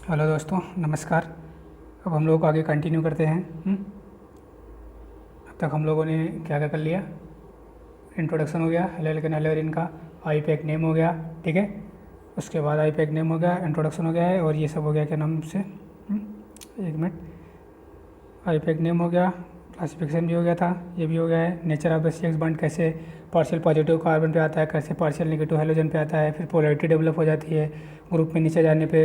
Hello दोस्तों, नमस्कार। अब हम लोग आगे कंटिन्यू करते हैं। अब तक हम लोगों ने क्या क्या कर लिया। इंट्रोडक्शन हो गया, हेलोलिकन हेलोरिन का आईपैक नेम हो गया, ठीक है। उसके बाद आईपैक नेम हो गया, इंट्रोडक्शन हो गया है, और ये सब हो गया क्या नाम से, एक मिनट। आईपैक नेम हो गया, क्लासिफिकेशन भी हो गया था, ये भी हो गया है। Nature of the C X bond, कैसे पार्शियल पॉजिटिव कार्बन पे आता है, कैसे पार्शियल नेगेटिव हेलोजन पे आता है, फिर पोलैरिटी डेवलप हो जाती है ग्रुप में नीचे जाने पे।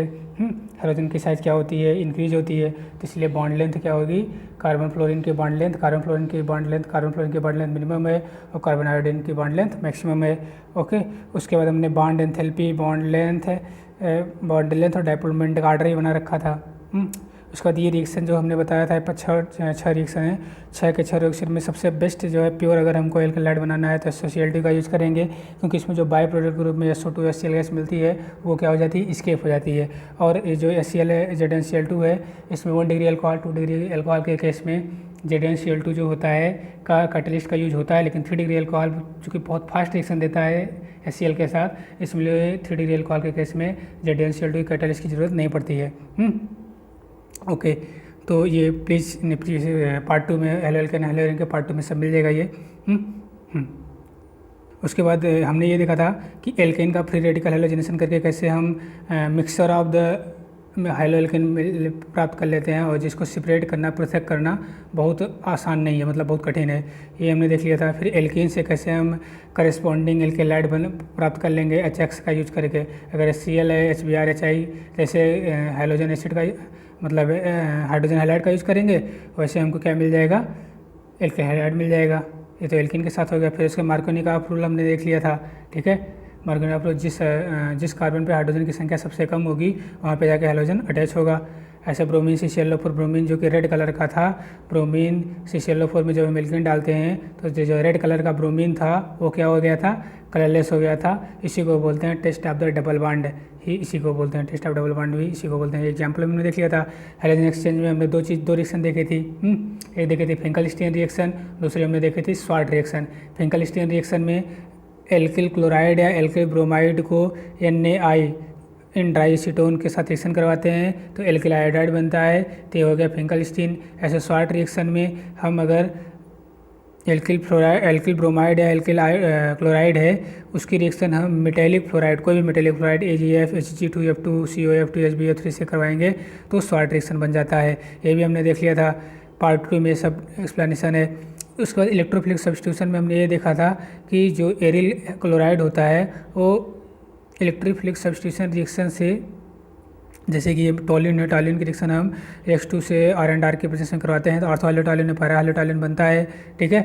हेलोजन की साइज़ क्या होती है, इंक्रीज होती है, तो इसलिए बॉन्ड लेंथ क्या होगी, कार्बन फ्लोरीन की बॉन्ड लेंथ, कार्बन फ्लोरीन की बॉन्ड लेंथ, कार्बन फ्लोरीन की बॉन्ड लेंथ मिनिमम है और कार्बन आयोडीन की बॉन्ड लेंथ मैक्सिमम है। ओके, उसके बाद हमने बॉन्ड एंथैल्पी, बॉन्ड लेंथ और डायपोल मोमेंट का आर्डर ही बना रखा था। उसके बाद ये रिएक्शन जो हमने बताया था, छः रिएक्शन है। छः के छः रिएक्शन में सबसे बेस्ट जो है प्योर, अगर हमको एल्केलाइड बनाना है तो SOCl2 का यूज़ करेंगे, क्योंकि इसमें जो बाई प्रोडक्ट ग्रुप में SO2 HCl गैस मिलती है वो क्या हो जाती है, स्केप हो जाती है। और ये जो HCl है, ZnCl2 है, इसमें 1 डिग्री अल्कोहल 2 डिग्री अल्कोहल के केस में ZnCl2 जो होता है का कैटलिस्ट का यूज होता है, लेकिन 3 डिग्री अल्कोहल चूँकि बहुत फास्ट रिएक्शन देता है HCl के साथ, इसलिए 3 डिग्री अल्कोहल के केस में ZnCl2 कैटलिस्ट की ज़रूरत नहीं पड़ती है। ओके, तो ये प्लीज़ पार्ट 2 में हेलोलिकन हेलोरिन के पार्ट 2 में सब मिल जाएगा ये। उसके बाद हमने ये देखा था कि एल्केन का फ्री रेडिकल हेलोजनेशन करके कैसे हम मिक्सचर ऑफ द हेलोलिकन प्राप्त कर लेते हैं, और जिसको सेपरेट करना, पृथक करना बहुत आसान नहीं है, मतलब बहुत कठिन है, ये हमने देख लिया था। फिर एल्केन से कैसे हम करस्पॉन्डिंग एल्केलाइड प्राप्त कर लेंगे HX का यूज करके। अगर HCl है, HBr, HI जैसे हेलोजन एसिड का, मतलब हाइड्रोजन हैलाइड का यूज़ करेंगे, वैसे हमको क्या मिल जाएगा, एल्किल हैलाइड मिल जाएगा। ये तो एल्किन के साथ हो गया। फिर उसके मार्कोनी का रूल हमने देख लिया था, ठीक है। मार्कोनी का रूल, जिस कार्बन पे हाइड्रोजन की संख्या सबसे कम होगी वहाँ पे जाके हेलोजन अटैच होगा। ऐसे ब्रोमीन CClO4, ब्रोमीन जो कि रेड कलर का था, ब्रोमीन CClO4 में जब हम एल्किन डालते हैं तो जो रेड कलर का ब्रोमीन था वो क्या हो गया था, कलरलेस हो गया था। इसी को बोलते हैं test of the double bond, ही इसी को बोलते हैं टेस्ट ऑफ डबल बॉन्ड, भी इसी को बोलते हैं। एग्जाम्पल हमने देख लिया था। हेलोजन एक्सचेंज में हमने दो रिएक्शन देखे थी। एक देखे थे फिंकलस्टीन रिएक्शन, दूसरी हमने देखी थी स्वार्ट रिएक्शन। फिंकलस्टीन रिएक्शन में एल्किल क्लोराइड या एल्किल ब्रोमाइड को NaI इन ड्राईसीटोन के साथ रिएक्शन करवाते हैं तो एल्किल आयोडाइड बनता है, तो ये हो गया फिंकलस्टीन। ऐसे स्वार्ट रिएक्शन में हम अगर एल्किल ब्रोमाइड या एल्किल क्लोराइड है, उसकी रिएक्शन हम मेटेलिक फ्लोराइड, कोई भी metallic fluoride AgF, Hg2F2, COF2, HbO3 से करवाएंगे तो स्वार्ट रिएक्शन बन जाता है। ये भी हमने देख लिया था। पार्ट 2 में सब एक्सप्लेनेशन है। उसके बाद इलेक्ट्रोफिलिक सब्स्टिट्यूशन में हमने ये देखा था कि जो एरिल क्लोराइड होता है वो इलेक्ट्रोफिलिक सब्स्टिट्यूशन रिएक्शन से, जैसे कि ये टॉलिन है, टॉलिन की रिएक्शन हम X2 से R&R के प्रेजेंस में करवाते हैं तो ऑर्थोहाइड्रोटॉलिन और पैराहाइड्रोटॉलिन बनता है, ठीक है।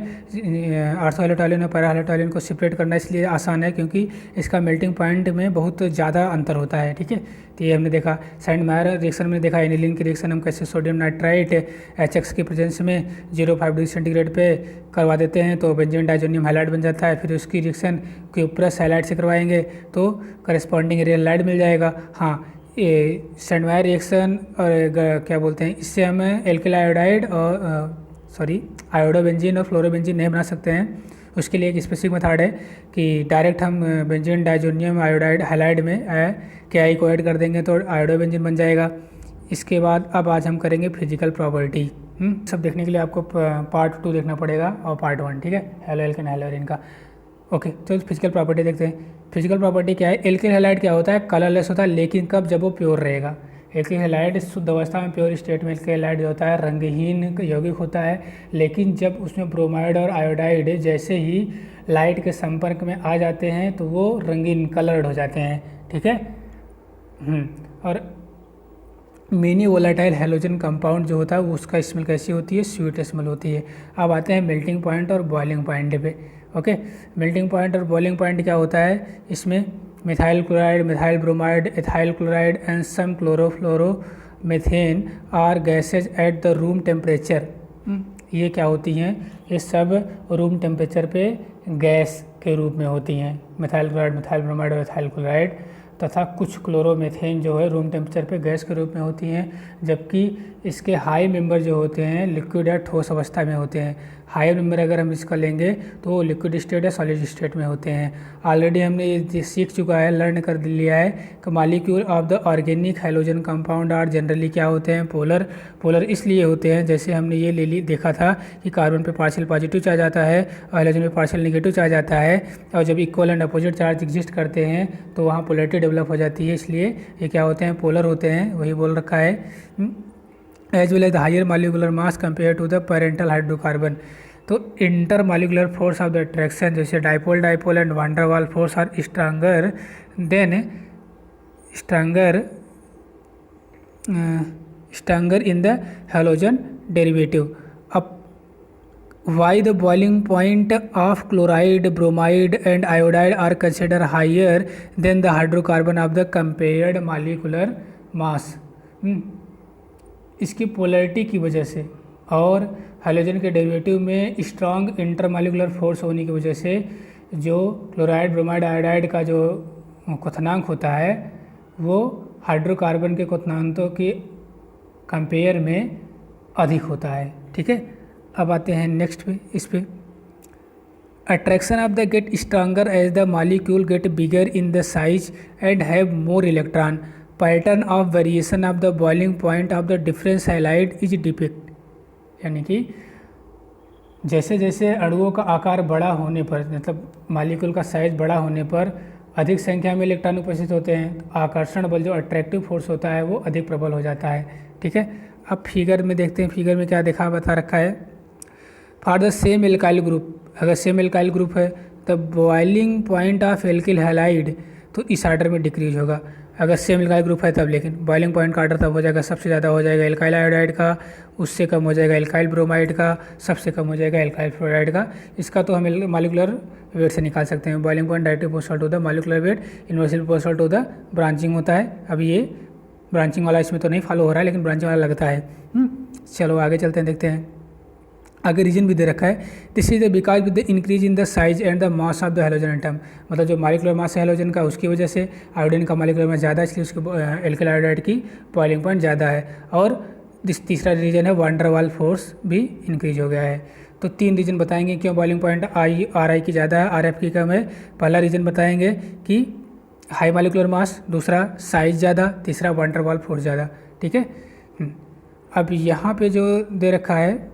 ऑर्थोहाइड्रोटॉलिन और पैराहाइड्रोटॉलिन को सेपरेट करना इसलिए आसान है क्योंकि इसका मेल्टिंग पॉइंट में बहुत ज़्यादा अंतर होता है, ठीक है। तो ये हमने देखा। सेंट मायर रिएक्शन में देखा एनिलीन की रिएक्शन हम कैसे सोडियम नाइट्राइट HX की प्रेजेंस में 0.5 डिग्री सेंटीग्रेड पे करवा देते हैं तो बेंजीन डाइजोनियम हैलाइड बन जाता है। फिर उसकी रिएक्शन क्यूप्रस हैलाइड से करवाएंगे तो करस्पॉन्डिंग एरियल हैलाइड मिल जाएगा। हाँ, ये सेंट मायर रिएक्शन और क्या बोलते हैं, इससे हम एल्किल आयोडाइड और आयोडोबेंजीन और फ्लोरोबेंजीन नहीं बना सकते हैं। उसके लिए एक स्पेसिफिक मेथड है कि डायरेक्ट हम बेंजीन डाइजोनियम आयोडाइड हैलाइड में KI को ऐड कर देंगे तो आयोडोबेंजीन बन जाएगा। इसके बाद अब आज हम करेंगे फिजिकल प्रॉपर्टी। सब देखने के लिए आपको पार्ट 2 देखना पड़ेगा और पार्ट 1, ठीक है, हेलोएल्केन हेलोरिन का। ओके, तो फिजिकल प्रॉपर्टी देखते हैं। फिजिकल प्रॉपर्टी क्या है, एल्किल हैलाइड क्या होता है, कलरलेस होता है, लेकिन कब, जब वो प्योर रहेगा। एल्किल हैलाइड शुद्ध अवस्था में, प्योर स्टेट में एल्किल हैलाइड जो होता है रंगहीन यौगिक होता है, लेकिन जब उसमें ब्रोमाइड और आयोडाइड जैसे ही लाइट के संपर्क में आ जाते हैं तो वो रंगीन कलर्ड हो जाते हैं, ठीक है। और मिनी वोलेटाइल हेलोजन कंपाउंड जो होता है वो उसका स्मेल कैसी होती है, स्वीट स्मेल होती है। अब आते हैं मेल्टिंग पॉइंट और बॉइलिंग पॉइंट पे। ओके, मेल्टिंग पॉइंट और बॉइलिंग पॉइंट क्या होता है, इसमें methyl chloride, methyl bromide, ethyl chloride and some chlorofluoromethane are gases at the room temperature. ये क्या होती हैं, ये सब रूम टेम्परेचर पे गैस के रूप में होती हैं। मिथाइल क्लोराइड, मिथाइल ब्रोमाइड और एथाइल क्लोराइड तथा कुछ क्लोरोमेथेन जो है रूम टेम्परेचर पे गैस के रूप में होती हैं, जबकि इसके हाई मेंबर जो होते हैं लिक्विड या ठोस अवस्था में होते हैं। हायर नंबर अगर हम इसका लेंगे तो वो लिक्विड स्टेट या सॉलिड स्टेट में होते हैं। ऑलरेडी हमने ये सीख चुका है, लर्न कर लिया है कि molecule of the organic halogen compound are generally क्या होते हैं, पोलर। पोलर इसलिए होते हैं, जैसे हमने ये देखा था कि कार्बन पे पार्शियल पॉजिटिव चार्ज आता है और हैलोजन पे पार्शियल नेगेटिव चार्ज आता है, और जब equal and opposite charge exist करते हैं तो वहाँ पोलरिटी डेवलप हो जाती है, इसलिए ये क्या होते हैं, पोलर होते हैं, वही बोल रखा है। As well as the higher molecular mass compare to the parental hydrocarbon. तो intermolecular force of the attraction जैसे dipole dipole and van der Waals force are stronger in the halogen derivative. अब why the boiling point of chloride, bromide and iodide are considered higher than the hydrocarbon of the compared molecular mass? इसकी polarity की वजह से और hydrogen के derivative में strong intermolecular force होने की वजह से जो क्लोराइड, ब्रोमाइड, आयोडाइड का जो क्वथनांक होता है वो हाइड्रोकार्बन के क्वथनांकों के कंपेयर में अधिक होता है। ठीक है, अब आते हैं नेक्स्ट पे, इस पे attraction of the get stronger as the molecule get bigger in the size and have more electron. Pattern of variation of the boiling point of the difference highlight is depict. यानी कि जैसे जैसे अणुओं का आकार बड़ा होने पर, मतलब मॉलिक्यूल का साइज बड़ा होने पर अधिक संख्या में इलेक्ट्रॉन उपस्थित होते हैं, तो आकर्षण बल जो अट्रैक्टिव फोर्स होता है वो अधिक प्रबल हो जाता है। ठीक है, अब फिगर में देखते हैं, फिगर में क्या बता रखा है। For the same alkyl group, अगर सेम एल्काइल ग्रुप है the boiling point of alkyl halide तो इस आर्डर में डिक्रीज होगा। अगर सेम एल्काइल ग्रुप है तब, लेकिन बॉइलिंग पॉइंट का आर्डर तब हो जाएगा, सबसे ज़्यादा हो जाएगा एल्काइल आयोडाइड का, उससे कम हो जाएगा एल्काइल ब्रोमाइड का, सबसे कम हो जाएगा एल्काइल फ्लोराइड का। इसका तो हम मॉलिक्यूलर वेट से निकाल सकते हैं। Boiling point directly proportional to the molecular weight, inversely proportional to the branching होता है। अब ये ब्रांचिंग वाला इसमें तो नहीं फॉलो हो रहा है, लेकिन ब्रांचिंग वाला लगता है। चलो आगे चलते हैं, देखते हैं। आगे रीजन भी दे रखा है, this is the because with the increase in the size and the mass of the halogen atom. मतलब जो मॉलिक्यूलर मास है हैलोजन का उसकी वजह से आयोडीन का मॉलिक्यूलर मास ज़्यादा है, इसलिए उसके एल्काइल आयोडाइड की बॉइलिंग पॉइंट ज़्यादा है। और तीसरा रीजन है वान डेर वाल फोर्स भी इंक्रीज हो गया है। तो 3 रीजन बताएंगे क्यों बॉइलिंग पॉइंट RI की ज़्यादा है, RF की कम है। पहला रीजन बताएंगे कि हाई मॉलिक्यूलर मास, दूसरा साइज ज़्यादा, तीसरा वान डेर वाल फोर्स ज़्यादा। ठीक है, अब यहाँ पे जो दे रखा है,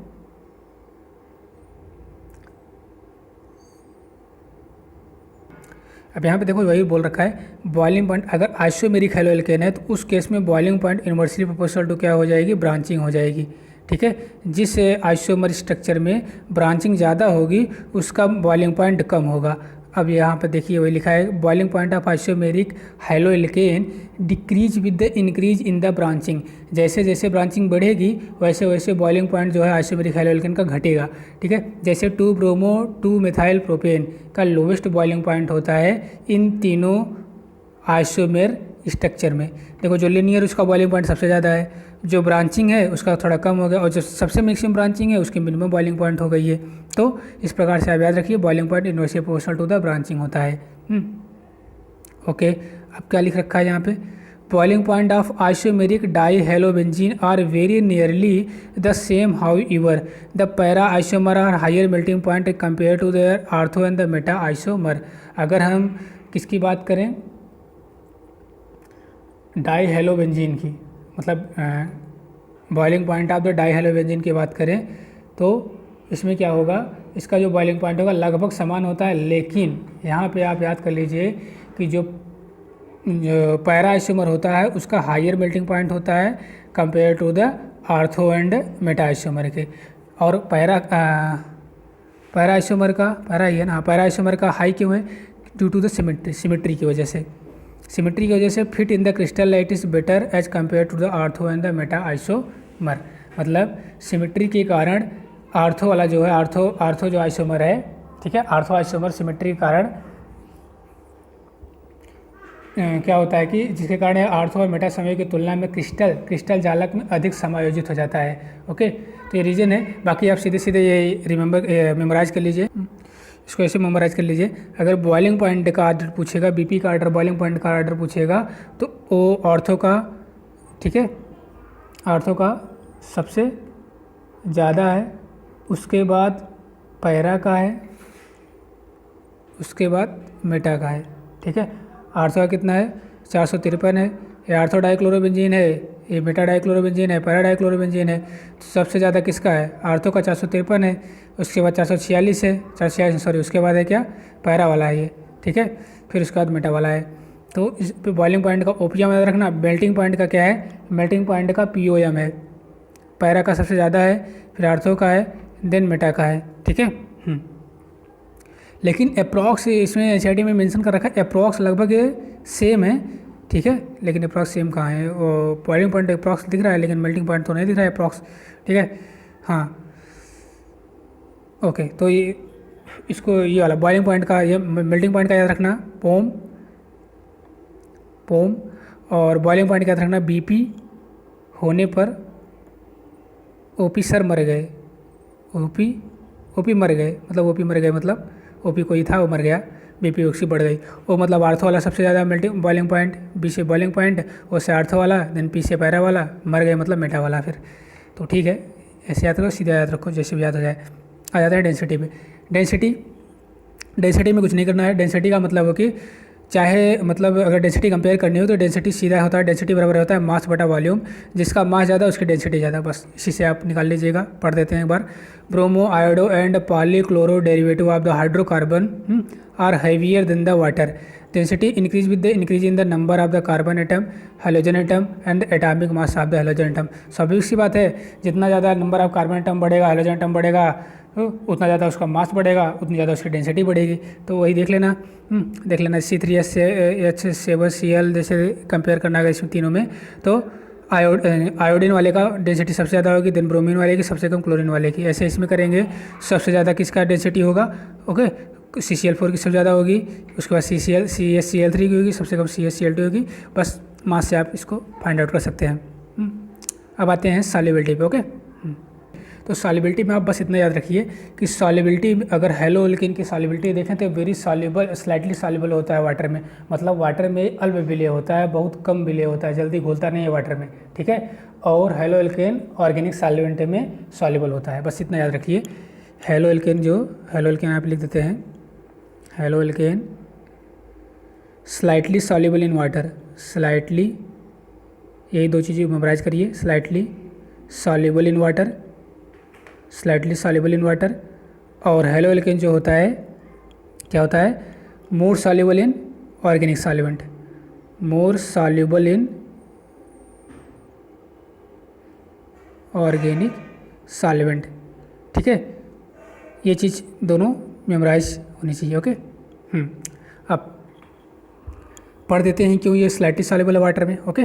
अब यहाँ पे देखो वही बोल रखा है, बॉइलिंग पॉइंट अगर आइसोमेरिक हैलोएल्केन है तो उस केस में boiling point inversely proportional to क्या हो जाएगी, ब्रांचिंग हो जाएगी। ठीक है, जिस आइसोमर स्ट्रक्चर में ब्रांचिंग ज़्यादा होगी उसका बॉइलिंग पॉइंट कम होगा। अब यहाँ पर देखिए वही लिखा है, boiling point of isomeric haloalkane decrease with the increase in the branching. जैसे जैसे ब्रांचिंग बढ़ेगी वैसे वैसे बॉइलिंग पॉइंट जो है आइसोमेरिक हैलोएल्केन का घटेगा। ठीक है, जैसे 2-ब्रोमो 2-मिथाइल प्रोपेन का लोवेस्ट बॉइलिंग पॉइंट होता है इन तीनों आइसोमेर स्ट्रक्चर में। देखो जो लीनियर उसका बॉइलिंग पॉइंट सबसे ज़्यादा है, जो ब्रांचिंग है उसका थोड़ा कम हो गया, और जो सबसे मैक्सिमम ब्रांचिंग है उसकी मिनिमम बॉइलिंग पॉइंट हो गई है। तो इस प्रकार से आप याद रखिए, boiling point inversely proportional to the branching होता है। ओके, अब क्या लिख रखा है यहाँ पे, boiling point of isomeric dihalobenzene are very nearly the same, however the para isomer are higher melting point compare to their ortho and the meta isomer. अगर हम किसकी बात करें, डाई हेलोबेंजीन की, मतलब boiling point of the dihalobenzene की बात करें तो इसमें क्या होगा, इसका जो बॉइलिंग पॉइंट होगा लगभग समान होता है। लेकिन यहाँ पे आप याद कर लीजिए कि जो पैरा आइसोमर होता है उसका हायर मेल्टिंग पॉइंट होता है compare to the ortho and meta isomer के। और पैरा आइसोमर का, पैरा ही है ना, पैरा आइसोमर का हाई क्यों है, ड्यू टू द सिमेट्री की वजह से। सिमेट्री की वजह से fit in the crystal lattice is better as compare to the ortho and the meta isomer. मतलब सिमेट्री के कारण आर्थो वाला जो है, आर्थो जो आइसोमर है, ठीक है, आर्थो आइसोमर सिमेट्री के कारण क्या होता है कि जिसके कारण आर्थो और मेटा समय की तुलना में क्रिस्टल जालक में अधिक समायोजित हो जाता है। ओके, तो ये रीजन है। बाकी आप सीधे सीधे ये मेमोराइज कर लीजिए, इसको ऐसे मेमोराइज कर लीजिए। अगर बॉइलिंग पॉइंट का आर्डर पूछेगा, BP का आर्डर, बॉइलिंग पॉइंट का आर्डर पूछेगा तो वो आर्थो का, ठीक है, आर्थो का सबसे ज़्यादा है, उसके बाद पैरा का है, उसके बाद मेटा का है। ठीक है, आर्थो का कितना है, 453 है। ये आर्थो डाइक्लोरोबेंजीन है, ये मेटा डाइक्लोरोबेंजीन है, पैरा डाइक्लोरोबेंजीन है। तो सबसे ज़्यादा किसका है, आर्थो का 453 है, उसके बाद 446 है, 446 सॉरी, उसके बाद है क्या, पैरा वाला है ये। ठीक है, फिर उसके बाद मेटा वाला है। तो इस पे बॉइलिंग पॉइंट का ओपीएम याद रखना, मेल्टिंग पॉइंट का क्या है, मेल्टिंग पॉइंट का पीओएम है। पैरा का सबसे ज़्यादा है, फिर आर्थो का है, देन मेटा का है। ठीक है, लेकिन अप्रॉक्स इसमें एनसीईआरटी में मेंशन कर रखा है, अप्रॉक्स लगभग सेम है। ठीक है, लेकिन अप्रॉक्स सेम कहाँ है, वो बॉइलिंग पॉइंट अप्रॉक्स दिख रहा है लेकिन मेल्टिंग पॉइंट तो नहीं दिख रहा है अप्रॉक्स। ठीक है, हाँ ओके, तो ये इसको ये वाला बॉइलिंग पॉइंट का, ये मेल्टिंग पॉइंट का याद रखना पोम, और बॉइलिंग पॉइंट का याद रखना बीपी होने पर ओपी सर मर गए, ओपी मर गए, मतलब ओपी मर गए मतलब ओपी कोई था वो मर गया, बीपी ऑक्सी बढ़ गई। वो मतलब आर्थो वाला सबसे ज़्यादा मेल्टिंग बॉइलिंग पॉइंट, बी से बॉइलिंग पॉइंट, ओ से आर्थो वाला, देन पी से पैरा वाला, मर गए मतलब मेटा वाला फिर। तो ठीक है, ऐसे याद रखो, सीधा याद रखो, जैसे भी याद हो जाए। आ जाते हैं डेंसिटी पे। डेंसिटी में कुछ नहीं करना है। डेंसिटी का मतलब हो कि चाहे मतलब अगर डेंसिटी कंपेयर करनी हो तो डेंसिटी सीधा होता है, डेंसिटी बराबर होता है मास बटा वॉल्यूम, जिसका मास ज़्यादा उसकी डेंसिटी ज़्यादा, बस इसी से आप निकाल लीजिएगा। पढ़ देते हैं एक बार। Bromo iodo and polychloro derivative of the hydrocarbon are heavier than the water. Density increase with the increase in the number of the carbon atom, halogen atom and the atomic mass of the halogen atom. स्वाभाविक सी बात है, जितना ज़्यादा number of carbon atom बढ़ेगा, halogen atom बढ़ेगा, उतना ज़्यादा उसका मास बढ़ेगा, उतनी ज़्यादा उसकी डेंसिटी बढ़ेगी। तो वही देख लेना, C3H7Cl जैसे कंपेयर करना अगर इसमें तीनों में, तो आयोडीन वाले का डेंसिटी सबसे ज़्यादा होगी, देन ब्रोमीन वाले की, सबसे कम क्लोरीन वाले की। ऐसे इसमें करेंगे, सबसे ज़्यादा किसका डेंसिटी होगा, ओके, CCl4 की सबसे ज़्यादा होगी, उसके बाद CSCl3 की होगी, सबसे कम CSCl2 होगी। बस मास से आप इसको फाइंड आउट कर सकते हैं। अब आते हैं सॉल्युबिलिटी पे। ओके, तो सॉल्युबिलिटी में आप बस इतना याद रखिए कि सॉल्युबिलिटी अगर हेलो एल्केन की सॉल्युबिलिटी देखें तो वेरी सॉल्युबल, स्लाइटली सॉल्युबल होता है वाटर में, मतलब वाटर में अल्प विलेय होता है, बहुत कम विलेय होता है, जल्दी घुलता नहीं है वाटर में। ठीक है, और हेलो एल्केन ऑर्गेनिक सॉल्वेंट में सॉल्युबल होता है, बस इतना याद रखिए। हेलो एल्केन आप लिख देते हैं, haloalkane slightly soluble in water, slightly, यही दो चीज़ें मेमोराइज करिए, slightly soluble in water, slightly soluble in water. और हेलो एल्केन जो होता है क्या होता है, more soluble in organic solvent, more soluble in organic solvent. ठीक है, ये चीज़ दोनों मेमोराइज होनी चाहिए। ओके, अब पढ़ देते हैं क्यों ये स्लाइटली सॉल्युबल है वाटर में। ओके,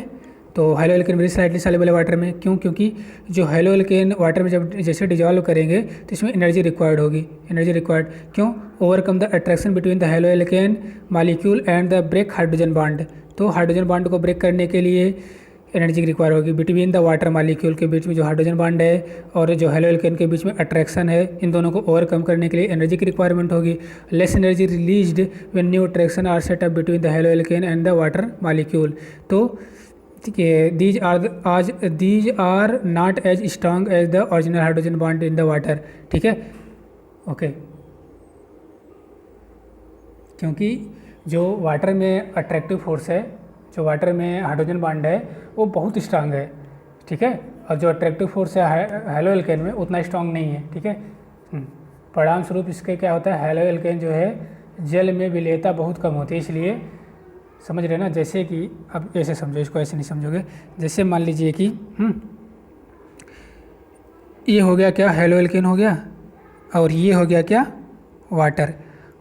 तो halo alkane very slightly soluble है वाटर में, क्यों, क्योंकि जो हेलो एल्केन वाटर में जब जैसे डिजॉल्व करेंगे तो इसमें एनर्जी रिक्वायर्ड होगी, एनर्जी रिक्वायर्ड क्यों, overcome the attraction between the haloalkane molecule and the break hydrogen bond. तो हाइड्रोजन बॉन्ड को ब्रेक करने के लिए एनर्जी रिक्वायर होगी। बिटवीन द वाटर मॉलिक्यूल के बीच में जो हाइड्रोजन बॉन्ड है और जो हेलो एल्केन के बीच में अट्रैक्शन है, इन दोनों को ओवरकम करने के लिए एनर्जी की रिक्वायरमेंट होगी। Less energy released when new attraction are set up between the haloalkane and the water molecule. तो these are not as strong as the original hydrogen bond in the water। ठीक है, okay, क्योंकि जो water में attractive force है, जो water में hydrogen bond है वो बहुत स्ट्रांग है। ठीक है, और जो अट्रैक्टिव फोर्स है हेलो एल्केन में उतना स्ट्रांग नहीं है। ठीक है, परिणाम स्वरूप इसके क्या होता है, हेलो एल्केन जो है जल में विलेयता बहुत कम होती है। इसलिए समझ रहे ना, जैसे कि अब ऐसे समझो, इसको ऐसे नहीं समझोगे, जैसे मान लीजिए कि ये हो गया क्या, हेलो एल्केन हो गया, और ये हो गया क्या, वाटर।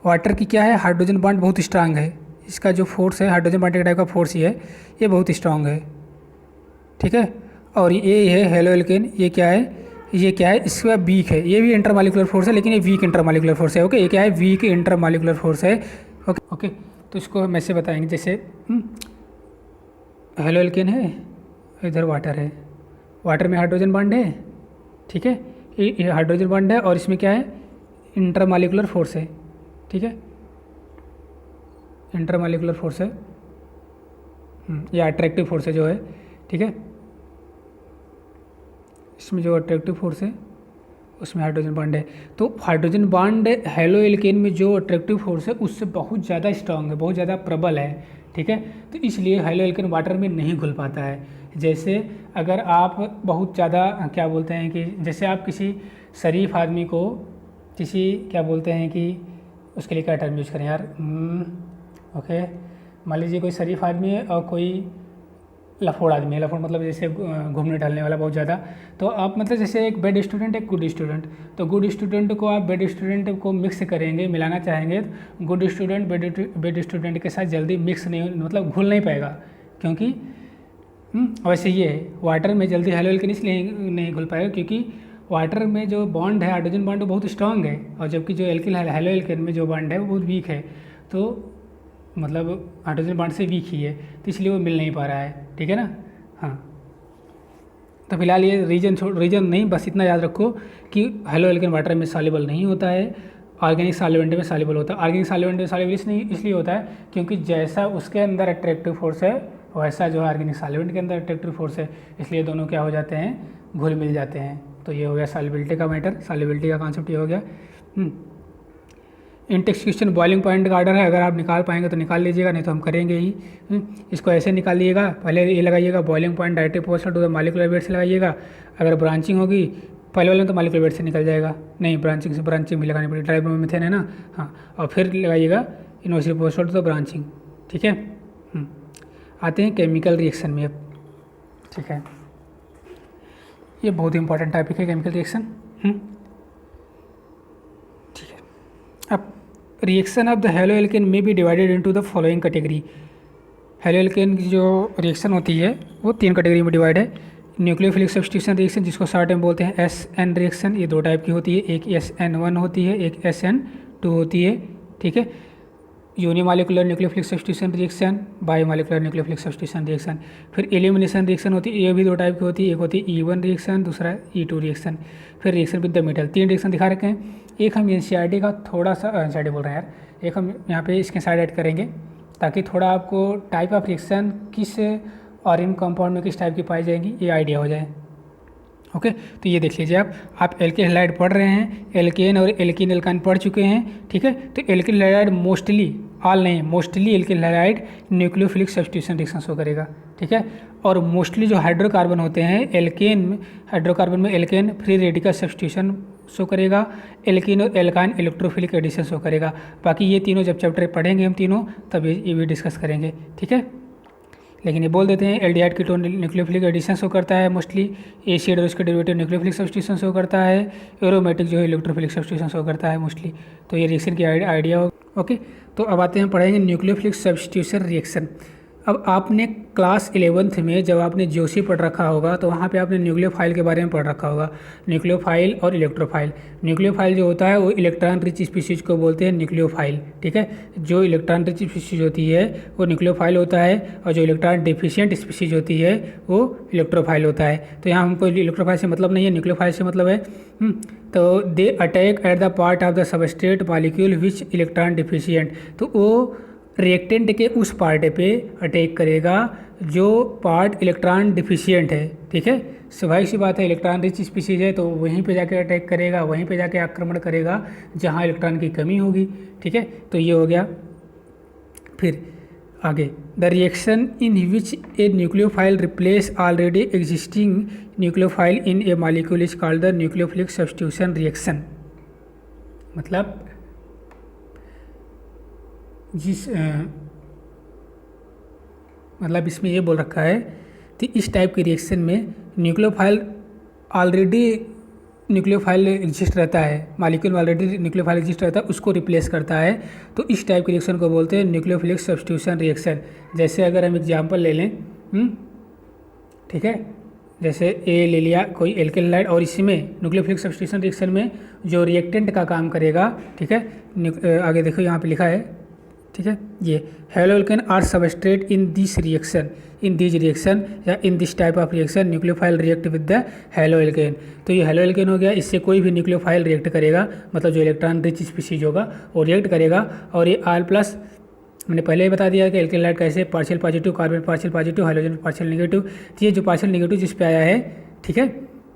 वाटर की क्या है, हाइड्रोजन बॉन्ड बहुत स्ट्रांग है, इसका जो फोर्स है हाइड्रोजन बॉन्ड के टाइप का फोर्स ही है, ये बहुत स्ट्रांग है। ठीक है, और ये है हेलो एल्केन, ये क्या है, इसका वीक है, ये भी इंटरमॉलिक्यूलर फोर्स है लेकिन ये वीक इंटरमॉलिक्यूलर फोर्स है। ओके, ये क्या है, वीक इंटरमॉलिक्यूलर फोर्स है। ओके, तो इसको हम ऐसे बताएंगे, जैसे हेलो एल्केन है, इधर वाटर है, वाटर में हाइड्रोजन बॉन्ड है। ठीक है, ये हाइड्रोजन बॉन्ड है और इसमें क्या है, इंटरमॉलिक्यूलर फोर्स है। ठीक है, इंटरमॉलिक्यूलर फोर्स है, या अट्रैक्टिव फोर्स है जो है। ठीक है, इसमें जो अट्रैक्टिव फोर्स है उसमें हाइड्रोजन बॉन्ड है। तो हाइड्रोजन बॉन्ड हेलो एल्केन में जो अट्रैक्टिव फोर्स है उससे बहुत ज़्यादा स्ट्रांग है, बहुत ज़्यादा प्रबल है, ठीक है। तो इसलिए हेलो एल्केन वाटर में नहीं घुल पाता है। जैसे अगर आप बहुत ज़्यादा क्या बोलते हैं कि जैसे आप किसी शरीफ आदमी को किसी क्या बोलते हैं कि उसके लिए क्या टर्म यूज करें यार, ओके, मान लीजिए कोई शरीफ आदमी है और कोई लफोड़ आदमी है। लफोड़ मतलब जैसे घूमने टहलने वाला बहुत ज़्यादा। तो आप मतलब जैसे एक बैड स्टूडेंट, एक गुड स्टूडेंट, तो गुड स्टूडेंट को आप बैड स्टूडेंट को मिक्स करेंगे, मिलाना चाहेंगे, तो गुड स्टूडेंट बैड स्टूडेंट के साथ जल्दी मिक्स नहीं, मतलब घुल नहीं पाएगा, क्योंकि वैसे ये है वाटर में जल्दी हेलो एल्केन इसलिए नहीं घुल पाएगा क्योंकि वाटर में जो बॉन्ड है हाइड्रोजन बॉन्ड वो बहुत स्ट्रांग है, और जबकि जो एल्किल हेलो एल्केन में जो बॉन्ड है वो बहुत वीक है। तो मतलब हाइड्रोजन बॉन्ड से वीक ही है, तो इसलिए वो मिल नहीं पा रहा है, ठीक है ना। हाँ, तो फिलहाल ये रीजन नहीं, बस इतना याद रखो कि हेलो एल्केन वाटर में सॉल्युबल नहीं होता है, ऑर्गेनिक सॉल्वेंट में सॉल्युबल होता है। ऑर्गेनिक सॉल्वेंट में सॉल्युबल इसलिए होता है क्योंकि जैसा उसके अंदर अट्रैक्टिव फोर्स है वैसा जो ऑर्गेनिक सॉल्वेंट के अंदर अट्रैक्टिव फोर्स है, इसलिए दोनों क्या हो जाते हैं, घुल मिल जाते हैं। तो ये हो गया सॉल्युबिलिटी का मैटर, सॉल्युबिलिटी का कॉन्सेप्ट ये हो गया। इंटेक्स क्वेश्चन बॉइलिंग पॉइंट का ऑर्डर है, अगर आप निकाल पाएंगे तो निकाल लीजिएगा, नहीं तो हम करेंगे ही। इसको ऐसे निकालिएगा, पहले ये लगाइएगा boiling point directly proportional to the molecular weight से लगाइएगा। अगर ब्रांचिंग होगी पहले वाले में तो मॉलिक्यूलर वेट से निकल जाएगा, नहीं ब्रांचिंग भी लगानी पड़ेगी, ट्राइब्रोमीथेन है ना। हाँ, और फिर लगाइएगा inversely proportional to the branching, ठीक है। आते हैं केमिकल रिएक्शन में अब, ठीक है। ये बहुत इंपॉर्टेंट टॉपिक है केमिकल रिएक्शन, ठीक है। अब reaction of the haloalkane में be divided into the following category. Haloalkane की जो रिएक्शन होती है वो 3 कैटेगरी में डिवाइड है। न्यूक्लियोफिलिक सब्स्टिट्यूशन रिएक्शन, जिसको शॉर्ट में बोलते हैं SN रिएक्शन, ये 2 टाइप की होती है, एक SN1 होती है, एक SN2 होती है, ठीक है। Unimolecular nucleophilic substitution reaction, biomolecular nucleophilic substitution reaction. फिर एलिमिनेशन रिएक्शन होती है, ये भी 2 टाइप की होती है, एक होती है E1 रिएक्शन, दूसरा E2 रिएक्शन। फिर reaction with the metal, 3 reaction दिखा रखे हैं। एक हम NCERT का थोड़ा सा NCERT बोल रहे हैं यार, एक हम यहाँ पे इसके साइड ऐड करेंगे ताकि थोड़ा आपको टाइप ऑफ रिएक्शन किस और इन कंपाउंड में किस टाइप की पाई जाएंगी ये आइडिया हो जाए, ओके। तो ये देख लीजिए आप एल्केन हैलाइड पढ़ रहे हैं, एल्केन और एल्कीन एल्काइन पढ़ चुके हैं, ठीक है। तो एल्केन हैलाइड मोस्टली, ऑल नहीं, mostly alkane halide nucleophilic substitution reaction show करेगा, ठीक है। और मोस्टली जो हाइड्रोकार्बन होते हैं एल्केन में, हाइड्रोकार्बन में alkane free radical substitution show करेगा, एल्कीन और एल्काइन इलेक्ट्रोफिलिक एडिशन शो करेगा। बाकी ये तीनों जब चैप्टर पढ़ेंगे हम तीनों तब ये भी डिस्कस करेंगे, ठीक है। लेकिन ये बोल देते हैं aldehyde ketone nucleophilic addition show करता है मोस्टली, एसिड और उसके डेरिवेटिव न्यूक्लियोफिलिक सब्स्टिट्यूशन शो करता है, एरोमेटिक जो है इलेक्ट्रोफिलिक सब्स्टिट्यूशन शो करता है मोस्टली। तो ये रिएक्शन की आइडिया हो, ओके। तो अब आते हैं पढ़ेंगे न्यूक्लियोफिलिक सब्स्टिट्यूशन रिएक्शन। अब आपने क्लास 11th में जब आपने जोशी पढ़ रखा होगा तो वहाँ पे आपने न्यूक्लियोफाइल के बारे में पढ़ रखा होगा, न्यूक्लियोफाइल और इलेक्ट्रोफाइल। न्यूक्लियोफाइल जो होता है वो इलेक्ट्रॉन रिच स्पीशीज़ को बोलते हैं न्यूक्लियोफाइल, ठीक है। जो इलेक्ट्रॉन रिच स्पीशीज़ होती है वो न्यूक्लियोफाइल होता है, और जो इलेक्ट्रॉन डिफिशियंट स्पीशीज़ होती है वो इलेक्ट्रोफाइल होता है। तो यहाँ हमको इलेक्ट्रोफाइल से मतलब नहीं है, न्यूक्लियोफाइल से मतलब है। तो they attack at the part of the substrate molecule which electron deficient, तो वो रिएक्टेंट के उस पार्ट पे अटैक करेगा जो पार्ट इलेक्ट्रॉन डिफिशियंट है, ठीक है। स्वाभाविक सी बात है, इलेक्ट्रॉन रिच स्पीशीज है तो वहीं पे जाके अटैक करेगा, वहीं पे जाके आक्रमण करेगा जहाँ इलेक्ट्रॉन की कमी होगी, ठीक है। तो ये हो गया। फिर आगे, the reaction in which a nucleophile replace already existing nucleophile in A molecule is called the nucleophilic substitution reaction. मतलब मतलब इसमें ये बोल रखा है कि इस टाइप के रिएक्शन में न्यूक्लियोफाइल ऑलरेडी न्यूक्लियोफाइल एग्जिस्ट रहता है, मॉलिक्यूल में ऑलरेडी न्यूक्लियोफाइल एग्जिस्ट रहता है, उसको रिप्लेस करता है। तो इस टाइप के रिएक्शन को बोलते हैं न्यूक्लियोफिलिक सब्स्टिट्यूशन रिएक्शन। जैसे अगर हम एग्जांपल ले लें, ठीक है, जैसे ए ले लिया कोई एल्केन हैलाइड, और इसमें न्यूक्लियोफिलिक सब्स्टिट्यूशन रिएक्शन में जो रिएक्टेंट का काम करेगा, ठीक है, आगे देखो यहाँ पे लिखा है, ठीक है, ये haloalkane are substrate in this reaction, in this reaction या in this type of reaction nucleophile react with the haloalkane. तो ये हेलो एल्केन हो गया, इससे कोई भी न्यूक्लियोफाइल रिएक्ट करेगा, मतलब जो इलेक्ट्रॉन रिच स्पीशीज होगा वो रिएक्ट करेगा। और ये आर प्लस, मैंने पहले ही बता दिया कि एल्केन हैलाइड कैसे partial positive, carbon partial positive, hydrogen partial negative. तो ये जो पार्शियल नेगेटिव जिस पे आया है, ठीक है,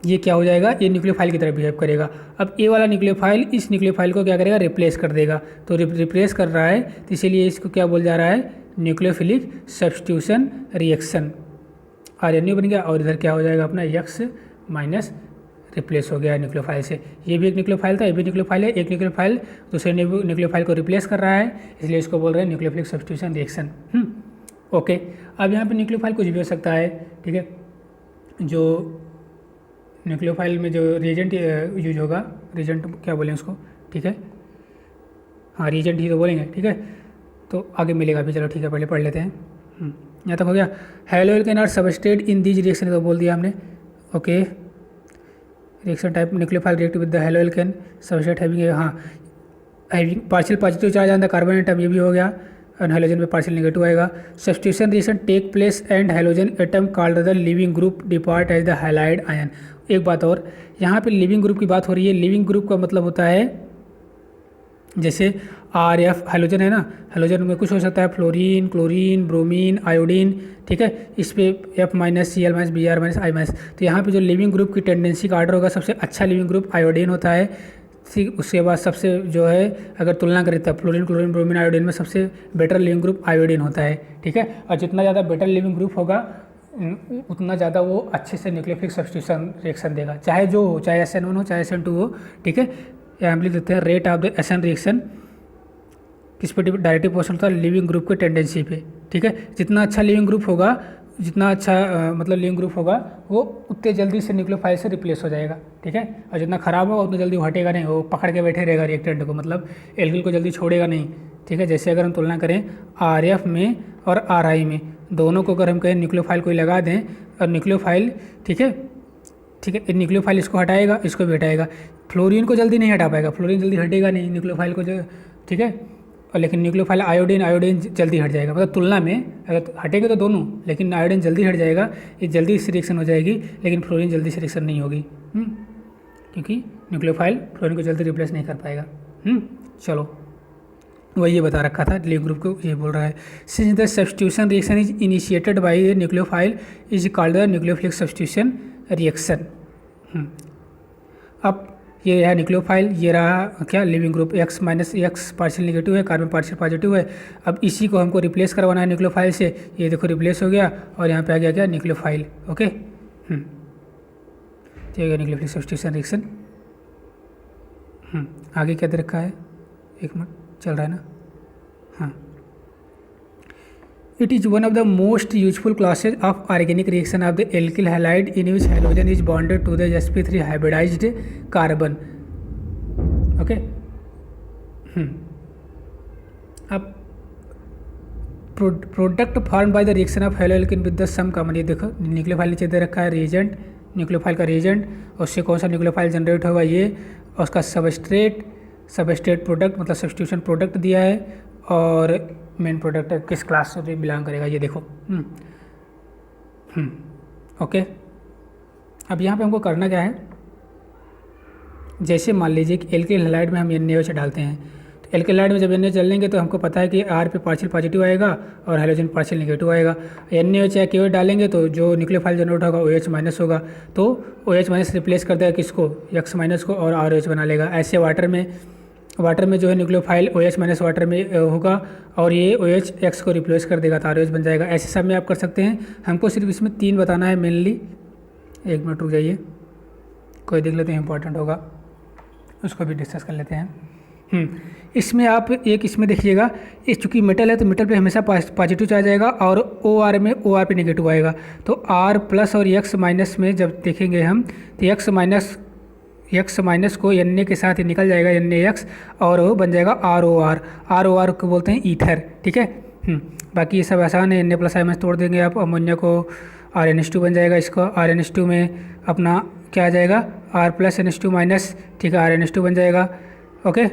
ये क्या हो जाएगा, ये न्यूक्लियोफाइल की तरह बिहेव करेगा। अब ए वाला न्यूक्लियोफाइल इस न्यूक्लियोफाइल को क्या करेगा, रिप्लेस कर देगा। तो रिप्लेस कर रहा है तो इसीलिए इसको क्या बोल जा रहा है, न्यूक्लियोफिलिक सब्स्टिट्यूशन रिएक्शन। RNA बन गया और इधर क्या हो जाएगा अपना X माइनस रिप्लेस हो गया न्यूक्लियोफाइल से। ये भी एक न्यूक्लियोफाइल था, ये भी न्यूक्लियोफाइल है। एक न्यूक्लियोफाइल दूसरे न्यूक्लियोफाइल को रिप्लेस कर रहा है, इसलिए इसको बोल रहे हैं न्यूक्लियोफिलिक सब्स्टिट्यूशन रिएक्शन। ओके, अब यहाँ पे न्यूक्लियोफाइल कुछ भी हो सकता है, ठीक है। जो न्यूक्लियोफाइल में जो रिएजेंट यूज होगा, रिएजेंट क्या बोलें उसको, ठीक है, हाँ रिएजेंट ही तो बोलेंगे, ठीक है। तो आगे मिलेगा भी, चलो ठीक है, पहले पढ़ लेते हैं। यहाँ तक हो गया। Haloalkane are substrate in these reaction, तो बोल दिया हमने। Okay, reaction type nucleophile react with the haloalkane substrate having, हाँ having partial positive charge on the carbon atom, ये भी हो गया। और हेलोजन पे पार्शियल नेगेटिव आएगा। Substitution reaction take place and halogen atom called the leaving group depart as the halide ion. एक बात और, यहाँ पे लिविंग ग्रुप की बात हो रही है। लिविंग ग्रुप का मतलब होता है जैसे RF हेलोजन है ना, हेलोजन में कुछ हो सकता है फ्लोरीन, क्लोरीन, ब्रोमीन, आयोडीन, ठीक है। इस पे F minus Cl minus Br minus I minus. तो यहाँ पे जो लिविंग ग्रुप की टेंडेंसी का आर्डर होगा, सबसे अच्छा लिविंग ग्रुप आयोडीन होता है। उसके बाद सबसे जो है अगर तुलना करें तब फ्लोरीन, क्लोरीन, ब्रोमीन, आयोडीन में सबसे बेटर लिविंग ग्रुप आयोडीन होता है, ठीक है। और जितना ज़्यादा बेटर लिविंग ग्रुप होगा उतना ज़्यादा वो अच्छे से न्यूक्लियोफिलिक सब्स्टिट्यूशन रिएक्शन देगा, चाहे जो हो, चाहे SN1 हो चाहे SN2 हो, ठीक है। यहाँ हम लिख देते हैं rate of the SN reaction किस पे डायरेक्टली पोर्शन होता है, लिविंग ग्रुप के टेंडेंसी पे, ठीक है। जितना अच्छा लिविंग ग्रुप होगा, जितना अच्छा मतलब लिविंग ग्रुप होगा, वो उतने जल्दी से न्यूक्लियोफाइल से रिप्लेस हो जाएगा, ठीक है। और जितना खराब होगा उतना जल्दी हटेगा नहीं, वो पकड़ के बैठे रहेगा रिएक्टेंट को, मतलब एल्किल को जल्दी छोड़ेगा नहीं, ठीक है। जैसे अगर हम तुलना करें RF में और RI में, दोनों को अगर हम कहें न्यूक्लियोफाइल कोई लगा दें और न्यूक्लियोफाइल, ठीक है, ठीक है, न्यूक्लियोफाइल इसको हटाएगा, इसको भी हटाएगा। फ्लोरीन को जल्दी नहीं हटा पाएगा, फ्लोरीन जल्दी हटेगा नहीं न्यूक्लियोफाइल को जो, ठीक है। और लेकिन न्यूक्लियोफाइल आयोडीन जल्दी हट जाएगा, मतलब तुलना में अगर हटेगा तो दोनों, लेकिन आयोडीन जल्दी हट जाएगा, ये जल्दी से रिएक्शन हो जाएगी, लेकिन फ्लोरीन जल्दी से रिएक्शन नहीं होगी, क्योंकि न्यूक्लियोफाइल फ्लोरीन को जल्दी रिप्लेस नहीं कर पाएगा। चलो, वही ये बता रखा था, लिविंग ग्रुप को ये बोल रहा है। Since the substitution reaction is initiated by the nucleophile is called the nucleophilic substitution reaction. अब ये है न्यूक्लियोफाइल, ये रहा क्या, leaving group. X minus X partial negative है, कार्बन पार्शियल पॉजिटिव है। अब इसी को हमको रिप्लेस करवाना है न्यूक्लियोफाइल से, ये देखो रिप्लेस हो गया और यहाँ पे आ गया क्या, न्यूक्लियोफाइल। ओके, तो ये गया न्यूक्लियोफिलिक सब्स्टिट्यूशन रिएक्शन। आगे क्या दे रखा है, एक मिनट चल रहा है ना, हाँ। It is one of the most useful classes of organic reaction of the alkyl halide in which halogen is bonded to the sp3 hybridized carbon. Okay. अब product form by the reaction of haloalkane with the some common, ये देखो nucleophile नीचे दे रखा है, reagent nucleophile का reagent, उससे कौन सा न्यूक्लियोफाइल जनरेट होगा ये, और उसका सबस्ट्रेट प्रोडक्ट मतलब सब्स्टिट्यूशन प्रोडक्ट दिया है, और मेन प्रोडक्ट किस क्लास से बिलोंग करेगा ये देखो। ओके, अब यहाँ पे हमको करना क्या है, जैसे मान लीजिए कि एल्किल हैलाइड में हम NaOH डालते हैं, तो एल्किल हैलाइड में जब NaOH डालेंगे तो हमको पता है कि R पे पार्शियल पॉजिटिव आएगा और हाइड्रोजन पार्शियल नेगेटिव आएगा। NaOH या KOH डालेंगे तो जो न्यूक्लियोफाइल जनरेट होगा OH माइनस होगा, तो OH माइनस रिप्लेस कर देगा किसको, X माइनस को, और RH बना लेगा। ऐसे वाटर में जो है न्यूक्लियोफाइल OH माइनस वाटर में होगा और ये OH X को रिप्लेस कर देगा, तो RH बन जाएगा। ऐसे सब में आप कर सकते हैं। हमको सिर्फ इसमें 3 बताना है मेनली। एक मिनट रुक जाइए, कोई देख लेते हैं इंपॉर्टेंट होगा, उसको भी डिस्कस कर लेते हैं। इसमें आप एक इसमें देखिएगा, इस चूँकि मेटल है तो मेटल पे हमेशा पॉजिटिव चार्ज आएगा और OR में OR पे नेगेटिव आएगा। तो R प्लस और X माइनस में जब देखेंगे हम तो X माइनस को Na के साथ ही निकल जाएगा, NaX, और वो बन जाएगा ROR को बोलते हैं ईथर, ठीक है। बाकी ये सब आसान है, Na प्लस I- तोड़ देंगे आप, अमोनिया को RNH2 बन जाएगा, इसको RNH2 में अपना क्या आ जाएगा, R प्लस NH2 माइनस, ठीक है, RNH2 बन जाएगा। ओके,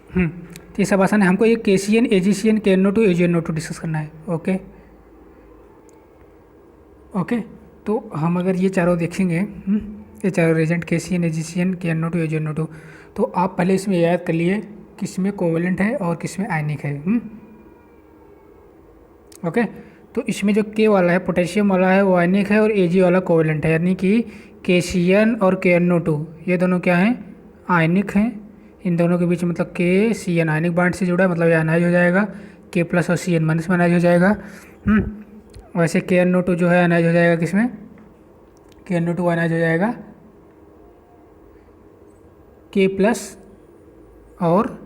तो ये सब आसान है। हमको ये KCN, AgCN, KNO2, AgNO2 discuss करना है। ओके, तो हम अगर ये चारों देखेंगे, ये चारों reagent KCN, AgCN, KNO2, AgNO2, तो आप पहले इसमें याद कर लिए किस में कोवेलेंट है और किस में आयनिक है। ओके, तो इसमें जो के वाला है पोटेशियम वाला है वो आयनिक है और एजी वाला कोवेलेंट है, यानी कि KCN और KNO2 ये दोनों क्या हैं, आयनिक हैं। इन दोनों के बीच मतलब KCN आयनिक बांड से जुड़ा है, मतलब ये अनाइज हो जाएगा, K प्लस और CN माइनस में अनाइज हो जाएगा। वैसे KNO2 जो है अनाइज हो जाएगा किसमें, KNO2 अनाइज हो जाएगा K प्लस और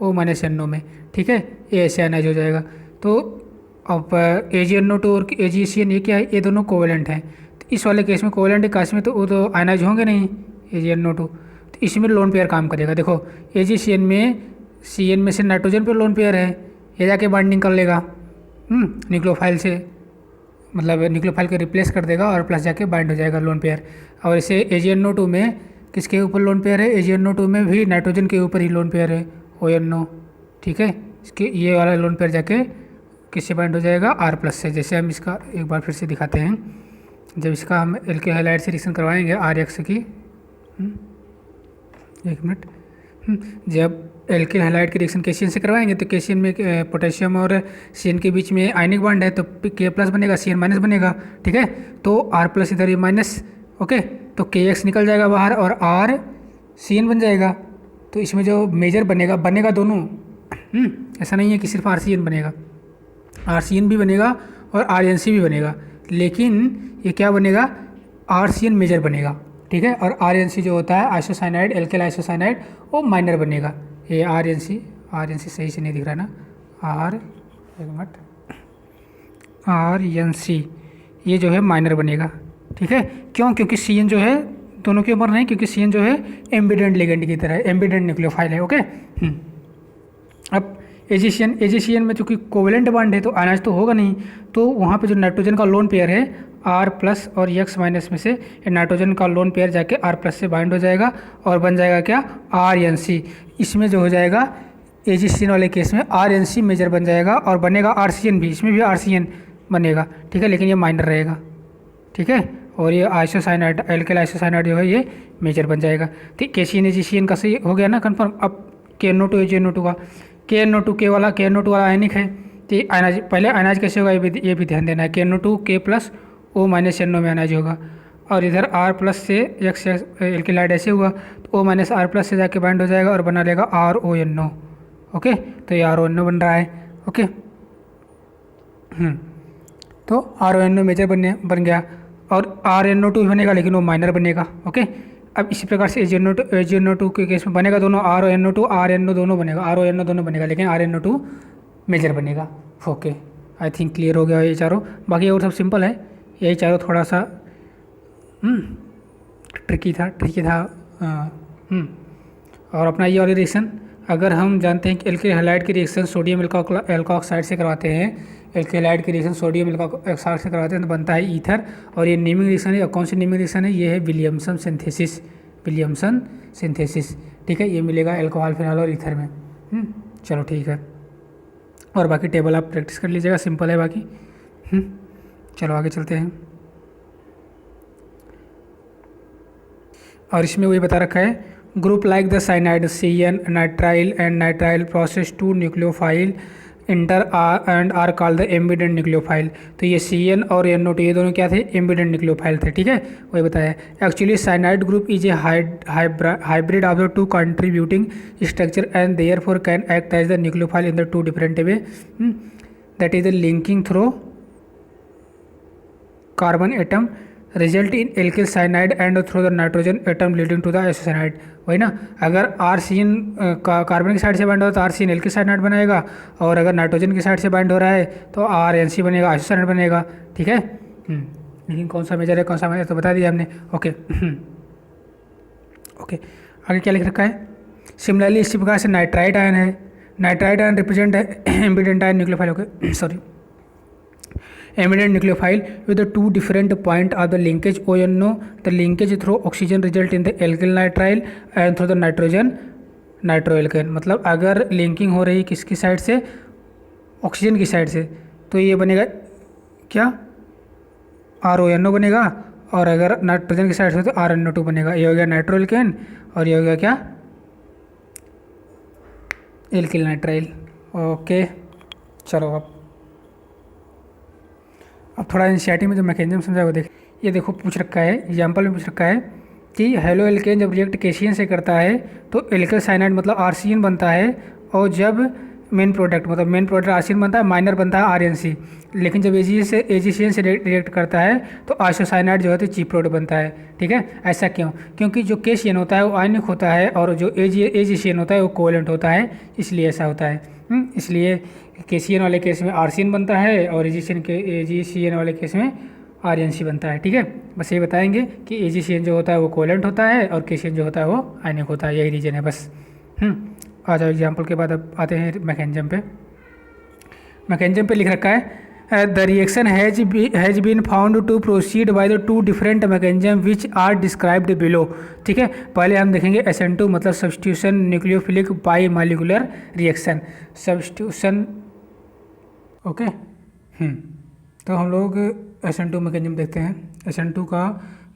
O माइनस NO में, ठीक है, ये ऐसे अनाइज हो जाएगा। तो अब AgNO2 और AgCN ये क्या है, ये दोनों कोवेलेंट हैं। तो इस वाले केस में कोवेलेंट केस में तो वो तो आयनाइज होंगे नहीं AgNO2, तो इसमें लोन पेयर काम करेगा। देखो AgCN में CN में से नाइट्रोजन पे लोन पेयर है, ये जाके बाइंडिंग कर लेगा न्यूक्लियोफाइल से, मतलब न्यूक्लियोफाइल को रिप्लेस कर देगा और प्लस जाके बाइंड हो जाएगा लोन पेयर। और इसे AgNO2 में किसके ऊपर लोन पेयर है, AgNO2 में भी नाइट्रोजन के ऊपर ही लोन पेयर है ONO, ठीक है। इसके ये वाला लोन पेयर जाके किससे बाइंड हो जाएगा, R प्लस से। जैसे हम इसका एक बार फिर से दिखाते हैं, जब इसका हम एल्किल हैलाइड से रिएक्शन करवाएंगे RX की, एक मिनट, जब एल्किल हैलाइड की रिएक्शन KCN से करवाएंगे तो KCN में पोटेशियम और CN के बीच में आयनिक बॉन्ड है, तो K प्लस बनेगा, CN माइनस बनेगा, ठीक है। तो R प्लस इधर ये माइनस, ओके, तो KX निकल जाएगा बाहर और R CN बन जाएगा। तो इसमें जो मेजर बनेगा दोनों, ऐसा नहीं है कि सिर्फ RCN बनेगा, RCN भी बनेगा और RNC भी बनेगा, लेकिन ये क्या बनेगा, RCN मेजर बनेगा, ठीक है। और RNC जो होता है आइसोसाइनाइड, एल्किल आइसोसाइनाइड, वो माइनर बनेगा। ये RNC सही से नहीं दिख रहा ना, RNC ये जो है माइनर बनेगा, ठीक है। क्यों, क्योंकि CN जो है दोनों के ऊपर नहीं, क्योंकि CN जो है एम्बिडेंट लिगेंड की तरह है, एम्बिडेंट न्यूक्लियोफाइल है, ओके। अब AgCN में चूँकि कोवेलेंट बॉन्ड है तो आयनाइज तो होगा नहीं, तो वहाँ पे जो नाइट्रोजन का लोन पेयर है R प्लस और X माइनस में से नाइट्रोजन का लोन पेयर जाके R प्लस से बाइंड हो जाएगा और बन जाएगा क्या, RNC। इसमें जो हो जाएगा AgCN वाले केस में RNC मेजर बन जाएगा और बनेगा RCN भी, इसमें भी RCN बनेगा, ठीक है, लेकिन ये माइनर रहेगा, ठीक है। और ये आइसोसाइनाइड, एल्किल आइसोसाइनाइड जो है ये मेजर बन जाएगा। तो KCN AgCN का सही हो गया ना कंफर्म। अब KNO2 AgNO2 का, KNO2 वाला आयनिक है, तो आयनाइज, पहले आयनाइज कैसे होगा ये भी ध्यान देना है। KNO2 K plus O minus NO में आयनाइज होगा, और इधर R प्लस से X एल्किलाइड ऐसे हुआ तो O माइनस R प्लस से जाके बाइंड हो जाएगा और बना लेगा RONO, ओके। तो ये RONO बन रहा है, ओके। तो RONO मेजर बन गया और RNO2 बनेगा, लेकिन वो माइनर बनेगा, ओके। अब इसी प्रकार से AgNO2 के केस में बनेगा दोनों, RNO दोनों बनेगा, लेकिन RNO2 मेजर बनेगा, ओके। आई थिंक क्लियर हो गया ये चारों। बाकी और सब सिंपल है, यही चारों थोड़ा सा ट्रिकी था। और अपना ये वाली रिएक्शन अगर हम जानते हैं कि एल्किल हैलाइड की रिएक्शन सोडियम एल्कोऑक्साइड से करवाते हैं, एल्किल हैलाइड की रिएक्शन सोडियम एल्कोऑक्साइड से करवाते हैं तो बनता है ईथर, और ये नेमिंग रिएक्शन है। कौन सी नेमिंग रिएक्शन है, ये है विलियमसन सिंथेसिस, ठीक है। ये मिलेगा एल्कोहल, फिनॉल और ईथर में। चलो ठीक है, और बाकी टेबल आप प्रैक्टिस कर लीजिएगा, सिंपल है बाकी। चलो आगे चलते हैं। और इसमें वही बता रखा है, group like the cyanide CN nitrile and nitrile process two nucleophile inter and are called the ambident nucleophile. तो ये CN और NO2 ये दोनों क्या थे, एम्बिडेंट न्यूक्लियोफाइल थे, ठीक है, वही बताया। Actually cyanide group is a hybrid of the two contributing structure and therefore can act as the nucleophile in the two different way, that is the linking through carbon atom result in alkyl cyanide and through the nitrogen atom leading to the isocyanide. वही ना, अगर RCN carbon की side से bind हो तो RCN alkyl cyanide बनेगा, और अगर नाइट्रोजन की साइड से बाइंड हो रहा है तो RNC बनेगा, आइसोसाइनाइड बनेगा, ठीक है। लेकिन कौन सा मेजर है कौन सा माइनर तो बता दिया हमने, ओके। ओके, आगे क्या लिख रखा है, सिमिलरली इसी प्रकार से नाइट्राइड आयन है, नाइट्राइड आयन रिप्रेजेंट है ambient ion nucleophile, okay, sorry, eminent nucleophile with the two different point of the linkage ONO. The linkage through oxygen result in the alkyl nitrile and through the nitrogen nitroalkane। मतलब अगर linking हो रही किसकी side से, oxygen की side से, तो ये बनेगा क्या, RONO बनेगा, और अगर नाइट्रोजन की साइड से तो RNO2 बनेगा। ये हो गया नाइट्रोएल्केन और ये हो गया क्या, एल्किल नाइट्राइल, ओके। चलो अब थोड़ा एनसीईआरटी में जो मैकेनिज्म समझा वो देख। ये देखो पूछ रखा है, एग्जाम्पल में पूछ रखा है कि हेलो एल्केन जब रिएक्ट केशियन से करता है तो एल्किल साइनाइड मतलब आरसीएन बनता है, और जब मेन प्रोडक्ट मतलब मेन प्रोडक्ट आरसीएन बनता है, माइनर बनता है आरएनसी। लेकिन जब एजीसीएन से रिएक्ट करता है तो आइसोसाइनाइड जो है तो चीप प्रोडक्ट बनता है। ठीक है, ऐसा क्यों? क्योंकि जो केशियन होता है वो आयनिक होता है और जो एजीसीएन होता है वो कोवेलेंट होता है, इसलिए ऐसा होता है। इसलिए केशियन वाले केस में आरसीएन बनता है और एजीसीएन वाले केस में आरएनसी बनता है। ठीक है, बस ये बताएंगे कि एजीसीएन जो होता है वो कोवेलेंट होता है और केशियन जो होता है वो आयनिक होता है, यही रीजन है बस। आ जाओ एग्जाम्पल के बाद अब आते हैं मैकेनिज्म पे। मैकेनिज्म पे लिख रखा है the reaction has been found to proceed by the two different mechanism which are described below. ठीक है, पहले हम देखेंगे SN2 मतलब substitution nucleophilic bimolecular reaction, substitution. Okay, तो हम लोग SN2 मैकेनिज्म देखते हैं। SN2 का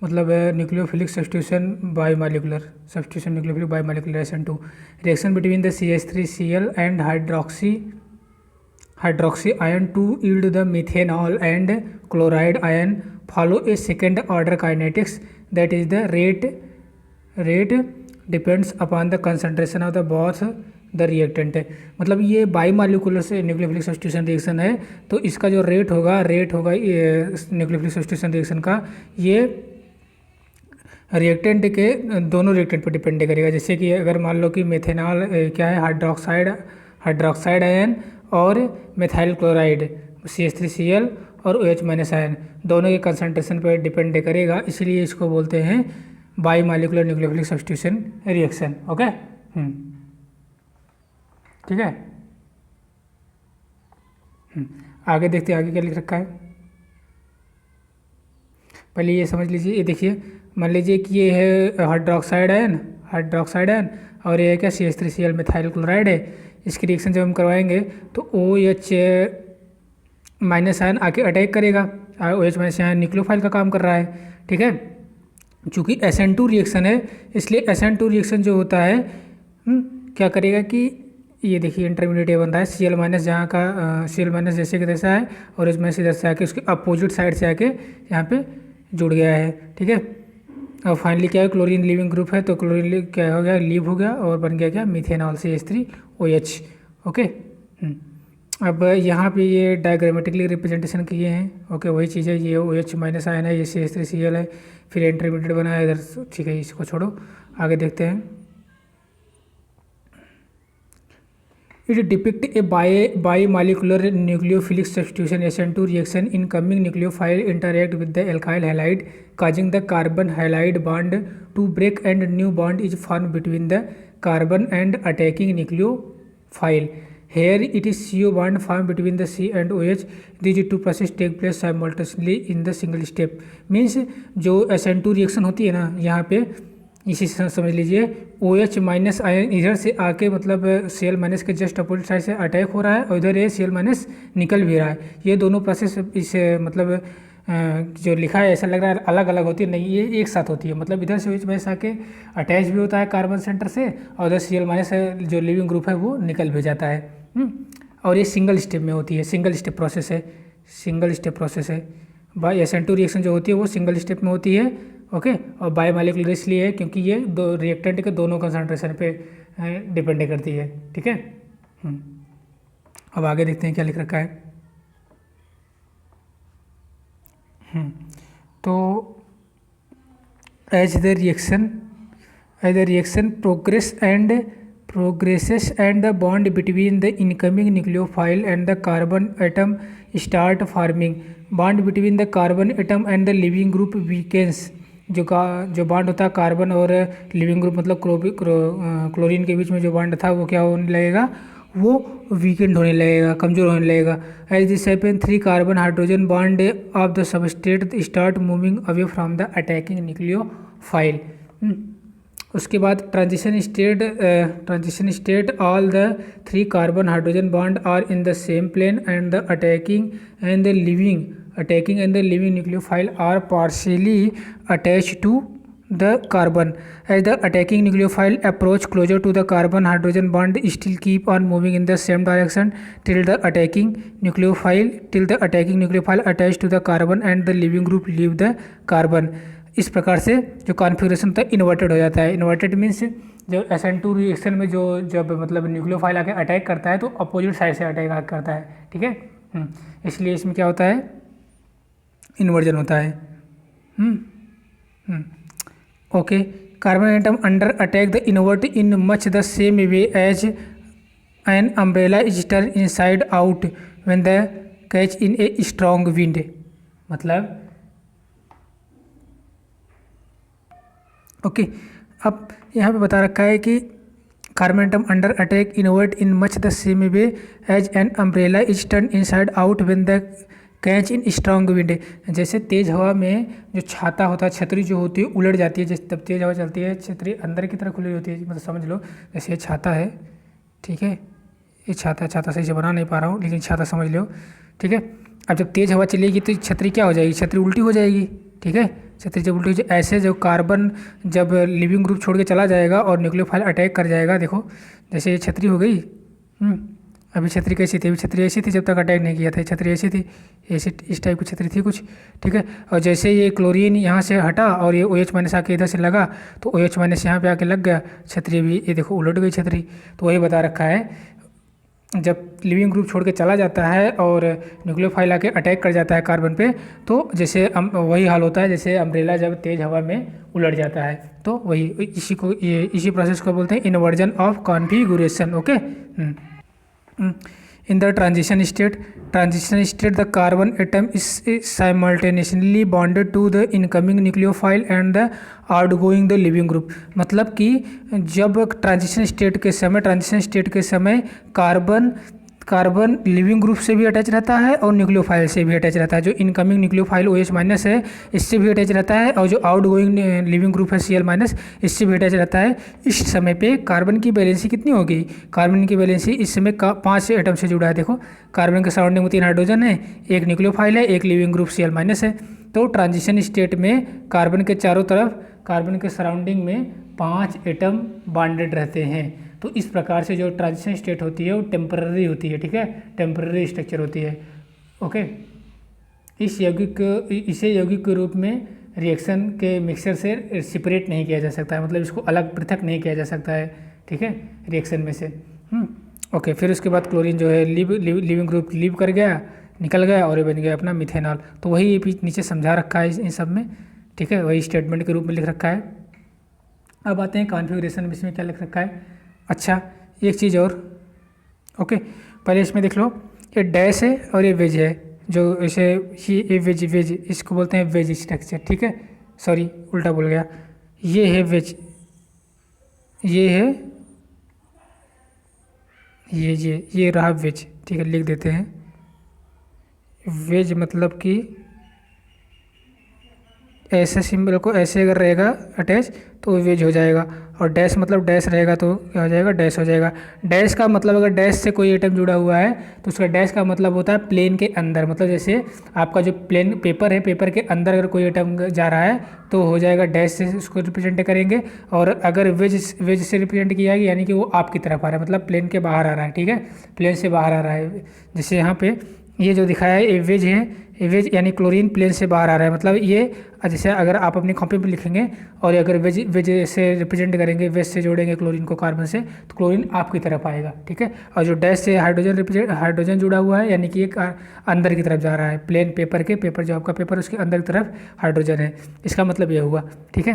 मतलब है nucleophilic substitution bimolecular, substitution nucleophilic bimolecular SN2 reaction between the CH3Cl and hydroxy ion to yield the methanol and chloride ion follow a second order kinetics that is the rate depends upon the concentration of the both the reactant. मतलब ये bimolecular से nucleophilic substitution reaction है, तो इसका जो rate होगा nucleophilic substitution reaction का, ये रिएक्टेंट के दोनों रिएक्टेंट पर डिपेंड करेगा। जैसे कि अगर मान लो कि मेथेनॉल क्या है, हाइड्रोक्साइड आयन और मेथाइल क्लोराइड CH3Cl और OH- आयन दोनों के कंसंट्रेशन पर डिपेंड करेगा, इसलिए इसको बोलते हैं by molecular nucleophilic substitution reaction. Okay, ठीक है। आगे देखते हैं आगे क्या लिख रखा है। पहले ये समझ लीजिए, ये देखिए, मान लीजिए कि ये है हाइड्रोक्साइड आयन और ये क्या CH3Cl मेथाइल क्लोराइड है। इसकी रिएक्शन जब हम करवाएंगे तो OH- आयन आके अटैक करेगा, OH- आयन न्यूक्लियोफाइल का काम कर रहा है। ठीक है, चूँकि SN2 रिएक्शन है इसलिए SN2 रिएक्शन जो होता है क्या करेगा कि ये देखिए इंटरमीडिएट बन रहा है Cl- जहाँ का Cl- जैसे कि जैसा है और OH- इधर से आके उसके अपोजिट साइड से आके यहाँ पे जुड़ गया है। ठीक है, और फाइनली क्या है, क्लोरीन लीविंग ग्रुप है तो क्लोरीन क्या हो गया, लीव हो गया और बन गया क्या, मिथेनॉल CH3OH। ओके, अब यहाँ पे ये डायग्रामेटिकली रिप्रेजेंटेशन किए हैं। ओके, वही चीज़ है, ये OH- आयन है, ये CH3Cl है, फिर इंटरमीडिएट बना है इधर। ठीक है, इसको छोड़ो, आगे देखते हैं। It depict a bimolecular nucleophilic substitution SN2 reaction. Incoming nucleophile interact with the alkyl halide, causing the carbon halide bond to break, and new bond is formed between the carbon and attacking nucleophile. Here it is CO bond formed between the C and OH. These two processes take place simultaneously in the single step. Means जो SN2 reaction होती है ना, यहाँ पे इसी से समझ लीजिए OH- आयन इधर से आके मतलब Cl- के जस्ट अपोजिट साइड से अटैक हो रहा है और इधर ये Cl- निकल भी रहा है। ये दोनों प्रोसेस इस मतलब जो लिखा है ऐसा लग रहा है अलग अलग होती है, नहीं, ये एक साथ होती है। मतलब इधर से OH- आके अटैच भी होता है कार्बन सेंटर से और उधर Cl- जो लिविंग ग्रुप है वो निकल भी जाता है। और ये सिंगल स्टेप में होती है, सिंगल स्टेप प्रोसेस है। बाई SN2 रिएक्शन जो होती है वो सिंगल स्टेप में होती है। ओके, और बाई मॉलिक्यूलर इसलिए है क्योंकि ये दो रिएक्टेंट के दोनों कंसंट्रेशन पे डिपेंड करती है। ठीक है, अब आगे देखते हैं क्या लिख रखा है। तो as the reaction progresses and the bond between the incoming nucleophile and the carbon atom start forming. Bond between the carbon atom and the living group weakens. जो बॉन्ड होता है कार्बन और लिविंग ग्रुप मतलब chlorine के बीच में जो bond था वो क्या होने लगेगा, वो वीकेंड होने लगेगा, कमज़ोर होने लगेगा। As this happen 3 carbon hydrogen bond of the substrate start moving away from the attacking nucleophile. उसके बाद transition state all the 3 carbon hydrogen bond are in the same plane and the attacking and the leaving nucleophile are partially attach to the carbon. As the attacking nucleophile approach closer to the carbon, hydrogen bond still keep on moving in the same direction till the attacking nucleophile attached to the carbon and the leaving group leave the carbon. इस प्रकार से जो configuration होता है inverted हो जाता है। Inverted means जो SN2 रिएक्शन में जो जब मतलब न्यूक्लियोफाइल आके अटैक करता है तो अपोजिट साइड से अटैक करता है, ठीक है। इसलिए इसमें क्या होता है, इन्वर्जन होता है। Okay, carbon atom under attack the invert in much the same way as an umbrella is turn inside out when the catch in a strong wind. मतलब ओके, अब यहाँ पे बता रखा है कि carbon atom under attack invert in much the same way as an umbrella is turn inside out when the catch in strong wind. जैसे तेज़ हवा में जो छाता होता है, छतरी जो होती है उलट जाती है। जैसे तब तेज़ हवा चलती है छतरी अंदर की तरफ खुली होती है, मतलब समझ लो जैसे ये छाता है, ठीक है, ये छाता सही से बना नहीं पा रहा हूँ लेकिन छाता समझ लो, ठीक है। अब जब तेज़ हवा चलेगी तो छतरी क्या हो जाएगी, छतरी उल्टी हो जाएगी, ठीक है। छतरी जब उल्टी हो जाए, ऐसे जब कार्बन जब लिविंग ग्रुप छोड़ के चला जाएगा और न्यूक्लियोफाइल अटैक कर जाएगा, देखो जैसे ये छतरी हो गई। अभी छतरी कैसी थी, अभी छतरी ऐसी थी जब तक अटैक नहीं किया था, छतरी ऐसी थी, ऐसी इस टाइप की छतरी थी कुछ, ठीक है। और जैसे ये क्लोरीन यहाँ से हटा और ये OH माइनस आके इधर से लगा तो OH माइनस यहाँ पे आके लग गया, छतरी भी ये देखो उलट गई छतरी। तो वही बता रखा है जब लिविंग ग्रुप छोड़ के चला जाता है और न्यूक्लियोफाइल आके अटैक कर जाता है कार्बन पे, तो जैसे वही हाल होता है जैसे अम्ब्रेला जब तेज़ हवा में उलट जाता है। तो वही इसी प्रोसेस को बोलते हैं inversion of configuration. Okay, in the transition state the carbon atom is simultaneously bonded to the incoming nucleophile and the outgoing the living group। मतलब कि जब ट्रांजिशन स्टेट के समय कार्बन लिविंग ग्रुप से भी अटैच रहता है और न्यूक्लियोफाइल से भी अटैच रहता है। जो इनकमिंग न्यूक्लियोफाइल OH माइनस है इससे भी अटैच रहता है और जो आउटगोइंग लिविंग ग्रुप है Cl माइनस इससे भी अटैच रहता है। इस समय पे कार्बन की वैलेंसी कितनी होगी, कार्बन की वैलेंसी इस समय 5 एटम से जुड़ा है। देखो कार्बन के सराउंडिंग में 3 हाइड्रोजन है, एक न्यूक्लियोफाइल है, एक लिविंग ग्रुप Cl माइनस है। तो ट्रांजिशन स्टेट में कार्बन के चारों तरफ कार्बन के सराउंडिंग में 5 एटम बॉन्डेड रहते हैं। तो इस प्रकार से जो ट्रांजिशन स्टेट होती है वो टेम्पररी होती है, ठीक है, टेम्पररी स्ट्रक्चर होती है। ओके, इसे यौगिक के रूप में रिएक्शन के मिक्सचर से सेपरेट नहीं किया जा सकता है, मतलब इसको अलग पृथक नहीं किया जा सकता है, ठीक है, रिएक्शन में से। ओके, फिर उसके बाद क्लोरीन जो है लिविंग ग्रुप लीव कर गया, निकल गया और ये बन गया अपना मिथेनॉल। तो वही ये नीचे समझा रखा है इन सब में, ठीक है, वही स्टेटमेंट के रूप में लिख रखा है। अब आते हैं कॉन्फ़िगरेशन में, इसमें क्या लिख रखा है। अच्छा, एक चीज़ और, ओके, पहले इसमें देख लो, ये डैश है और ये वेज है, जो इसे ये वेज इसको बोलते हैं वेज स्ट्रक्चर, ठीक है, सॉरी उल्टा बोल गया, ये है वेज, ये है ये रहा वेज, ठीक है, लिख देते हैं। वेज मतलब कि ऐसे सिंबल को ऐसे अगर रहेगा अटैच तो वेज हो जाएगा, और डैश मतलब डैश रहेगा तो क्या हो जाएगा, डैश हो जाएगा। डैश का मतलब अगर डैश से कोई एटम जुड़ा हुआ है तो उसका डैश का मतलब होता है प्लेन के अंदर, मतलब जैसे आपका जो प्लेन पेपर है, पेपर के अंदर अगर कोई एटम जा रहा है तो हो जाएगा डैश से उसको रिप्रेजेंट करेंगे, और अगर वेज से रिप्रेजेंट किया जाएगी यानी कि वो आपकी तरफ आ रहा है, मतलब प्लेन के बाहर आ रहा है, ठीक है, प्लेन से बाहर आ रहा है। जैसे यहाँ पे ये जो दिखाया है ये वेज है, ये वेज यानी क्लोरीन प्लेन से बाहर आ रहा है, मतलब ये जैसे अगर आप अपनी कॉपी पे लिखेंगे और अगर वेज से रिप्रेजेंट करेंगे, वेज से जोड़ेंगे क्लोरीन को कार्बन से तो क्लोरीन आपकी तरफ आएगा, ठीक है। और जो डैश से हाइड्रोजन जुड़ा हुआ है यानी कि एक अंदर की तरफ जा रहा है, प्लेन पेपर जो आपका पेपर उसके अंदर की तरफ हाइड्रोजन है, इसका मतलब ये हुआ, ठीक है।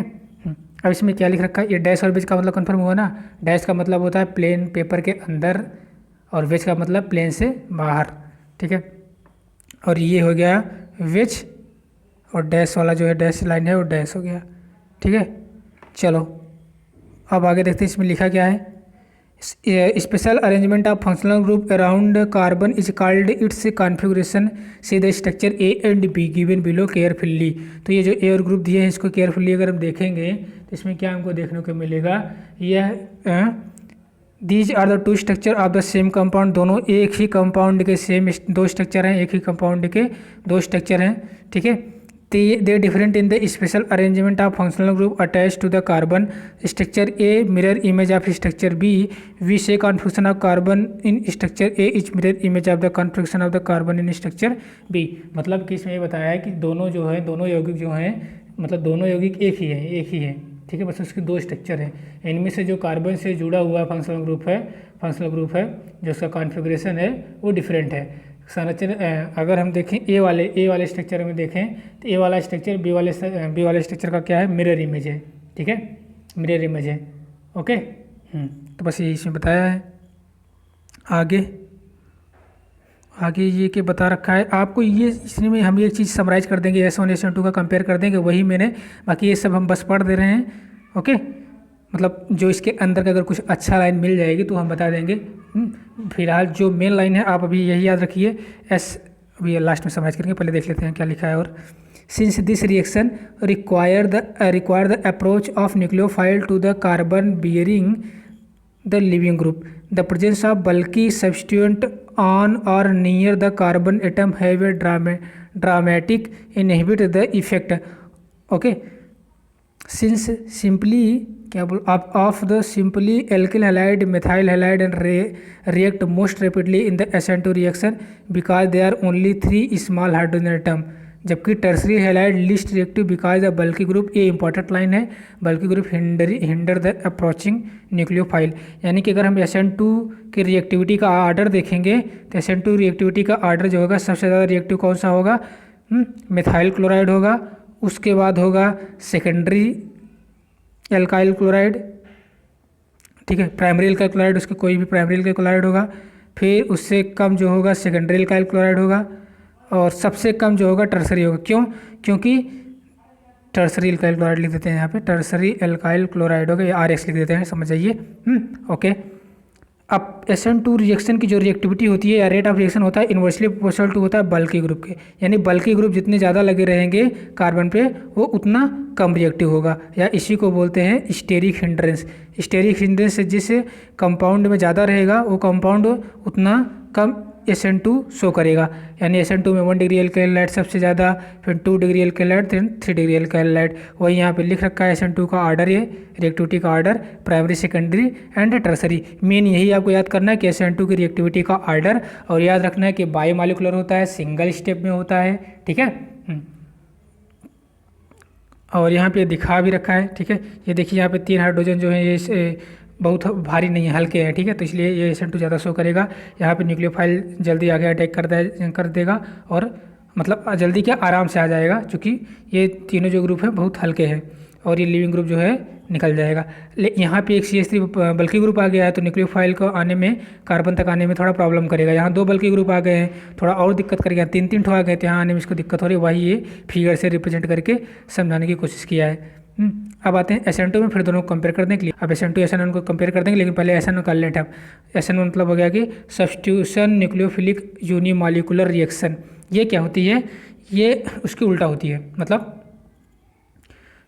अब इसमें क्या लिख रखा है, ये डैश और वेज का मतलब कन्फर्म हुआ ना। डैश का मतलब होता है प्लेन पेपर के अंदर और वेज का मतलब प्लेन से बाहर, ठीक है। और ये हो गया वेज, और डैश वाला जो है डैश लाइन है वो डैश हो गया, ठीक है। चलो अब आगे देखते हैं इसमें लिखा क्या है। Special arrangement of functional group around carbon is called its configuration see the structure A and be given below carefully. तो ये जो ए और ग्रुप दिए हैं इसको केयरफुल्ली अगर हम देखेंगे तो इसमें क्या हमको देखने को मिलेगा, यह these are the two structure of the same compound, दोनों एक ही कंपाउंड के सेम दो स्ट्रक्चर हैं, एक ही कंपाउंड के दो स्ट्रक्चर हैं, ठीक है। they different in the special arrangement of functional group attached to the carbon. Structure A mirror image of structure B. We say configuration of carbon in structure A is mirror image of the configuration of the carbon in structure B. मतलब कि इसमें ये बताया है कि दोनों जो है, दोनों यौगिक जो हैं, मतलब दोनों यौगिक एक ही है, ठीक है, बस उसके दो स्ट्रक्चर हैं। इनमें से जो कार्बन से जुड़ा हुआ फंक्शनल ग्रुप है जो उसका कॉन्फ़िगरेशन है वो डिफरेंट है। संरचना अगर हम देखें ए वाले स्ट्रक्चर में देखें तो ए वाला स्ट्रक्चर बी वाले स्ट्रक्चर का क्या है, मिरर इमेज है, ठीक है, मिरर इमेज है। ओके, तो बस यही इसमें बताया है। आगे ये के बता रखा है आपको, ये इसमें हम एक चीज़ समराइज कर देंगे, S1 S2 का कंपेयर कर देंगे, वही मैंने, बाकी ये सब हम बस पढ़ दे रहे हैं। ओके, मतलब जो इसके अंदर का अगर कुछ अच्छा लाइन मिल जाएगी तो हम बता देंगे। फिलहाल जो मेन लाइन है आप अभी यही याद रखिए। अभी लास्ट में समराइज करेंगे, पहले देख लेते हैं क्या लिखा है। और since this reaction require the approach of nucleophile to the carbon bearing the leaving group, the presence of bulky substituent on और near the carbon atom have a dramatic inhibit the effect. Okay, since simply क्या बोल of the simply alkyl halide methyl halide and react most rapidly in the SN2 reaction because there are only 3 small hydrogen atom, जबकि tertiary halide least reactive because the bulky group, ये important line है, bulky group hinder the approaching nucleophile. यानी कि अगर हम SN2 की reactivity का order देखेंगे तो SN2 रिएक्टिविटी का आर्डर जो होगा, सबसे ज़्यादा रिएक्टिव कौन सा होगा, मिथाइल क्लोराइड होगा, उसके बाद होगा सेकेंडरी एल्काइल क्लोराइड, ठीक है, प्राइमरी एल्काइल क्लोराइड, उसके कोई भी प्राइमरी एल्काइल क्लोराइड होगा, फिर उससे कम जो होगा सेकेंडरी एल्काइल क्लोराइड होगा, और सबसे कम जो होगा टर्सरी होगा। क्यों? क्योंकि टर्सरी एल्काइल क्लोराइड लिख देते हैं यहाँ पे, टर्सरी एल्काइल क्लोराइड होगा, या RX लिख देते हैं, समझ जाइए। ओके, अब SN2 रिएक्शन की जो रिएक्टिविटी होती है या रेट ऑफ रिएक्शन होता है इन्वर्सली प्रोपोर्शनल टू होता है बल्की ग्रुप के, यानी बल्की ग्रुप जितने ज़्यादा लगे रहेंगे कार्बन पे वो उतना कम रिएक्टिव होगा, या इसी को बोलते हैं स्टेरिक हिंड्रेंस। स्टेरिक हिंड्रेंस जिस कंपाउंड में ज़्यादा रहेगा वो कंपाउंड उतना कम SN2 शो करेगा। यानी SN2 में 1 डिग्री एल्काइल लाइट सबसे ज़्यादा, फिर 2 डिग्री एल्काइल लाइट, फिर 3 डिग्री एल्काइल लाइट। वही यहाँ पे लिख रखा है SN2 का ऑर्डर, ये रिएक्टिविटी का order, primary secondary and tertiary. Main यही आपको याद करना है कि SN2 की रिएक्टिविटी का ऑर्डर, और याद रखना है कि बायोमॉलिक्यूलर होता है, सिंगल स्टेप में होता है, ठीक है। और यहाँ पे दिखा भी रखा है, ठीक है, ये देखिए यहाँ पे 3 हाइड्रोजन जो है ये बहुत भारी नहीं है, हल्के हैं, ठीक है, तो इसलिए ये SN2 ज़्यादा शो करेगा। यहाँ पे न्यूक्लियोफाइल जल्दी आगे अटैक कर देगा, और मतलब जल्दी क्या, आराम से आ जाएगा, क्योंकि ये तीनों जो ग्रुप है बहुत हल्के हैं, और ये लिविंग ग्रुप जो है निकल जाएगा। यहाँ पे एक CH3 बल्की ग्रुप आ गया है, तो न्यूक्लियोफाइल को आने में, कार्बन तक आने में थोड़ा प्रॉब्लम करेगा। यहाँ 2 बल्की ग्रुप आ गए हैं, थोड़ा और दिक्कत करेगा, 3 ठो आ गए, तो यहाँ आने में इसको दिक्कत हो रही है। वही ये फिगर से रिप्रेजेंट करके समझाने की कोशिश किया है। अब आते हैं SN2 में, फिर दोनों को कंपेयर करने के लिए। अब SN2 SN1 को कंपेयर कर देंगे, लेकिन पहले SN1 कर लेते हैं। अब SN1 मतलब हो गया कि सब्स्टिट्यूशन न्यूक्लियोफिलिक यूनिमॉलिक्यूलर रिएक्शन। ये क्या होती है, ये उसकी उल्टा होती है, मतलब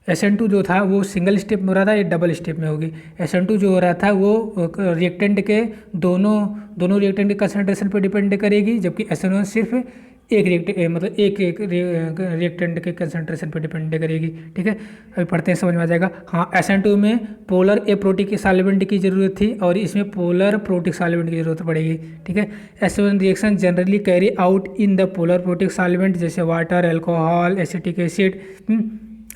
SN2 जो था वो सिंगल स्टेप में हो रहा था, ये डबल स्टेप में होगी। SN2 जो हो रहा था वो रिएक्टेंट के दोनों रिएक्टेंट के कंसंट्रेशन पर डिपेंड करेगी, जबकि SN1 सिर्फ एक रिएक्टेंट के कंसंट्रेशन पर डिपेंड करेगी, ठीक है। अभी पढ़ते हैं, समझ में आ जाएगा। हाँ, SN2 में पोलर एप्रोटिक सॉल्वेंट की ज़रूरत थी, और इसमें पोलर प्रोटिक सॉल्वेंट की ज़रूरत पड़ेगी, ठीक है। SN1 reaction generally carry out in the polar protic solvent, जैसे वाटर, अल्कोहल, एसिटिक एसिड,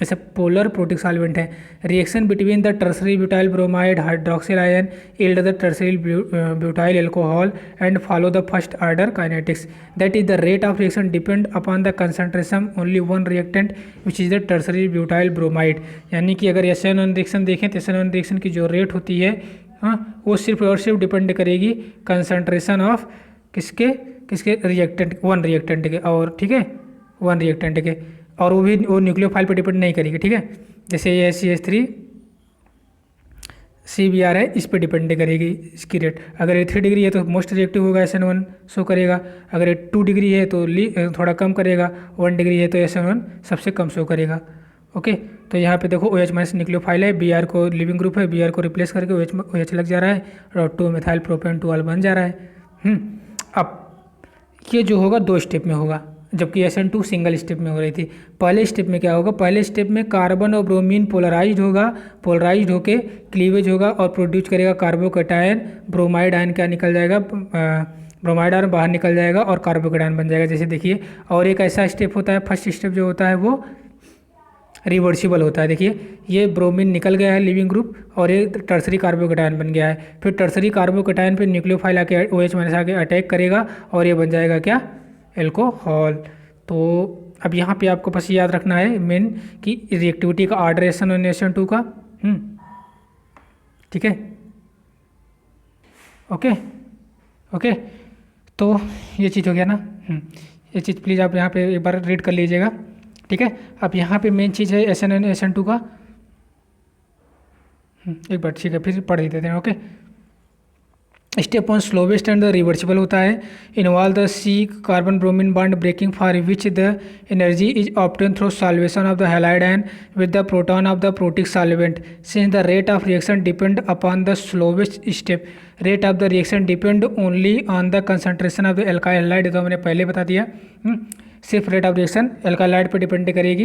ऐसे पोलर प्रोटिक सॉल्वेंट है। Reaction between the tertiary butyl bromide hydroxyl ion yield the tertiary butyl alcohol and follow the first order kinetics, that is the rate of reaction depend upon the concentration only one reactant which is the tertiary butyl bromide. यानी कि अगर SN1 reaction देखें तो SN1 reaction की जो rate होती है, हाँ, वो सिर्फ और सिर्फ डिपेंड करेगी कंसंट्रेशन ऑफ किसके रिएक्टेंट, वन रिएक्टेंट के, और ठीक है, वन रिएक्टेंट के, और वो न्यूक्लियोफाइल पर डिपेंड नहीं करेगी, ठीक है। जैसे ये CH3 CBr है, इस पर डिपेंड करेगी इसकी रेट। अगर ये 3 डिग्री है तो मोस्ट रिएक्टिव होगा, SN1 शो करेगा। अगर ये 2 डिग्री है तो थोड़ा कम करेगा, 1 डिग्री है तो SN1 सबसे कम शो करेगा। ओके, तो यहाँ पे देखो OH माइनस न्यूक्लियोफाइल है, Br को लिविंग ग्रुप है, Br को रिप्लेस करके OH लग जा रहा है, और 2 मिथाइल प्रोपेन 2 बन जा रहा है। अब ये जो होगा 2 स्टेप में होगा, जबकि SN2 सिंगल स्टेप में हो रही थी। पहले स्टेप में क्या होगा, पहले स्टेप में कार्बन और ब्रोमीन पोलराइज्ड होगा, पोलराइज्ड होके क्लीवेज होगा और प्रोड्यूस करेगा कार्बोकैटायन। ब्रोमाइड आयन क्या निकल जाएगा, ब्रोमाइड आयन बाहर निकल जाएगा और कार्बोकैटायन बन जाएगा, जैसे देखिए। और एक ऐसा स्टेप होता है, फर्स्ट स्टेप जो होता है वो रिवर्सिबल होता है। देखिए ये ब्रोमीन निकल गया है लिविंग ग्रुप और ये टर्सरी कार्बोकैटायन बन गया है। फिर टर्सरी कार्बोकैटायन पे न्यूक्लियोफाइल आके OH माइनस आके अटैक करेगा और ये बन जाएगा क्या, एल्कोहल। तो अब यहाँ पे आपको बस याद रखना है मेन कि रिएक्टिविटी का ऑर्डर SN1 SN2 का। ठीक है, ओके ओके। तो ये चीज़ हो गया ना। ये चीज़ प्लीज़ आप यहाँ पे एक बार रीड कर लीजिएगा। ठीक है, अब यहाँ पे मेन चीज़ है SN1 SN2 का। एक बार ठीक है, फिर पढ़ देते हैं। Okay, step 1 slowest and the reversible होता है। Involve the C carbon bromine bond breaking for which the energy is obtain through solvation of the halide ion with the proton of the protic solvent. Since the rate of reaction depend upon the slowest step, rate of the reaction depend only on the concentration of the alkyl halide. तो मैंने पहले बता दिया, सिर्फ rate of reaction alkyl halide पर depend करेगी,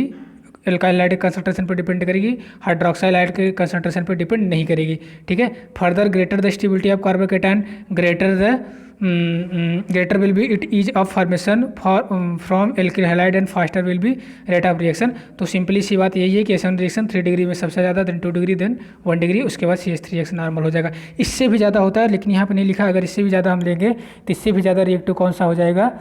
alkyl halide के concentration पर डिपेंड करेगी, हाइड्रोक्साइल हैलाइड के कंसंट्रेशन पर डिपेंड नहीं करेगी। ठीक है, further greater the stability of carbocation greater will be it is of formation from alkyl halide and faster will be rate of reaction. तो सिंपली सी बात यही है कि SN रिएक्शन 3 डिग्री में सबसे ज़्यादा, देन 2 डिग्री, देन 1 डिग्री, उसके बाद CH3 रिएक्शन नॉर्मल हो जाएगा। इससे भी ज़्यादा होता है लेकिन यहाँ पर नहीं लिखा। अगर इससे भी ज़्यादा हम लेंगे तो इससे भी ज़्यादा रिएक्टिव कौन सा हो जाएगा,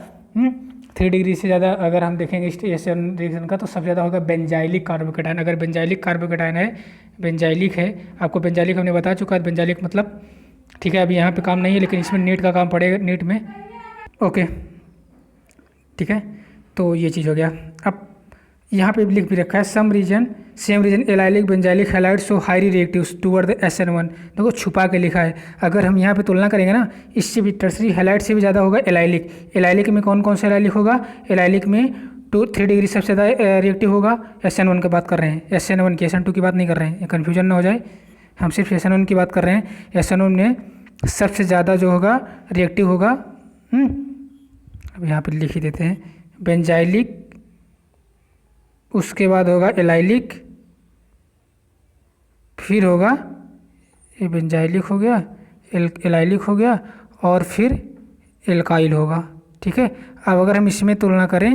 3 डिग्री से ज़्यादा अगर हम देखेंगे SN रिएक्शन का तो सबसे ज़्यादा होगा बेंजाइलिक कार्बोकैटायन। अगर बेंजाइलिक कार्बोकैटायन है, बेंजाइलिक है, आपको बेंजाइलिक हमने बता चुका है बेंजाइलिक मतलब। ठीक है, अभी यहाँ पे काम नहीं है लेकिन इसमें नीट का काम पड़ेगा, नीट में। ओके ठीक है, तो ये चीज़ हो गया। अब यहाँ पे लिख भी रखा है some reason same reason allylic benzylic halide so highly reactives toward the SN1। देखो छुपा के लिखा है। अगर हम यहाँ पे तुलना करेंगे ना, इससे भी टर्सरी हैलाइड से भी ज़्यादा होगा एलाइलिक। एलाइलिक में कौन कौन सा एलाइलिक होगा, एलाइलिक में 3 डिग्री सबसे ज़्यादा रिएक्टिव होगा। SN1 की बात कर रहे हैं, SN1 की, SN2 की बात नहीं कर रहे हैं, कन्फ्यूजन ना हो जाए। हम सिर्फ SN1 की बात कर रहे हैं। SN1 में सबसे ज़्यादा जो होगा रिएक्टिव होगा। अब यहाँ पर लिख ही देते हैं, बेंजाइलिक, उसके बाद होगा एलाइलिक, फिर होगा ये बेंजाइलिक हो गया, एलाइलिक हो गया और फिर एल्काइल होगा। ठीक है, अब अगर हम इसमें तुलना करें,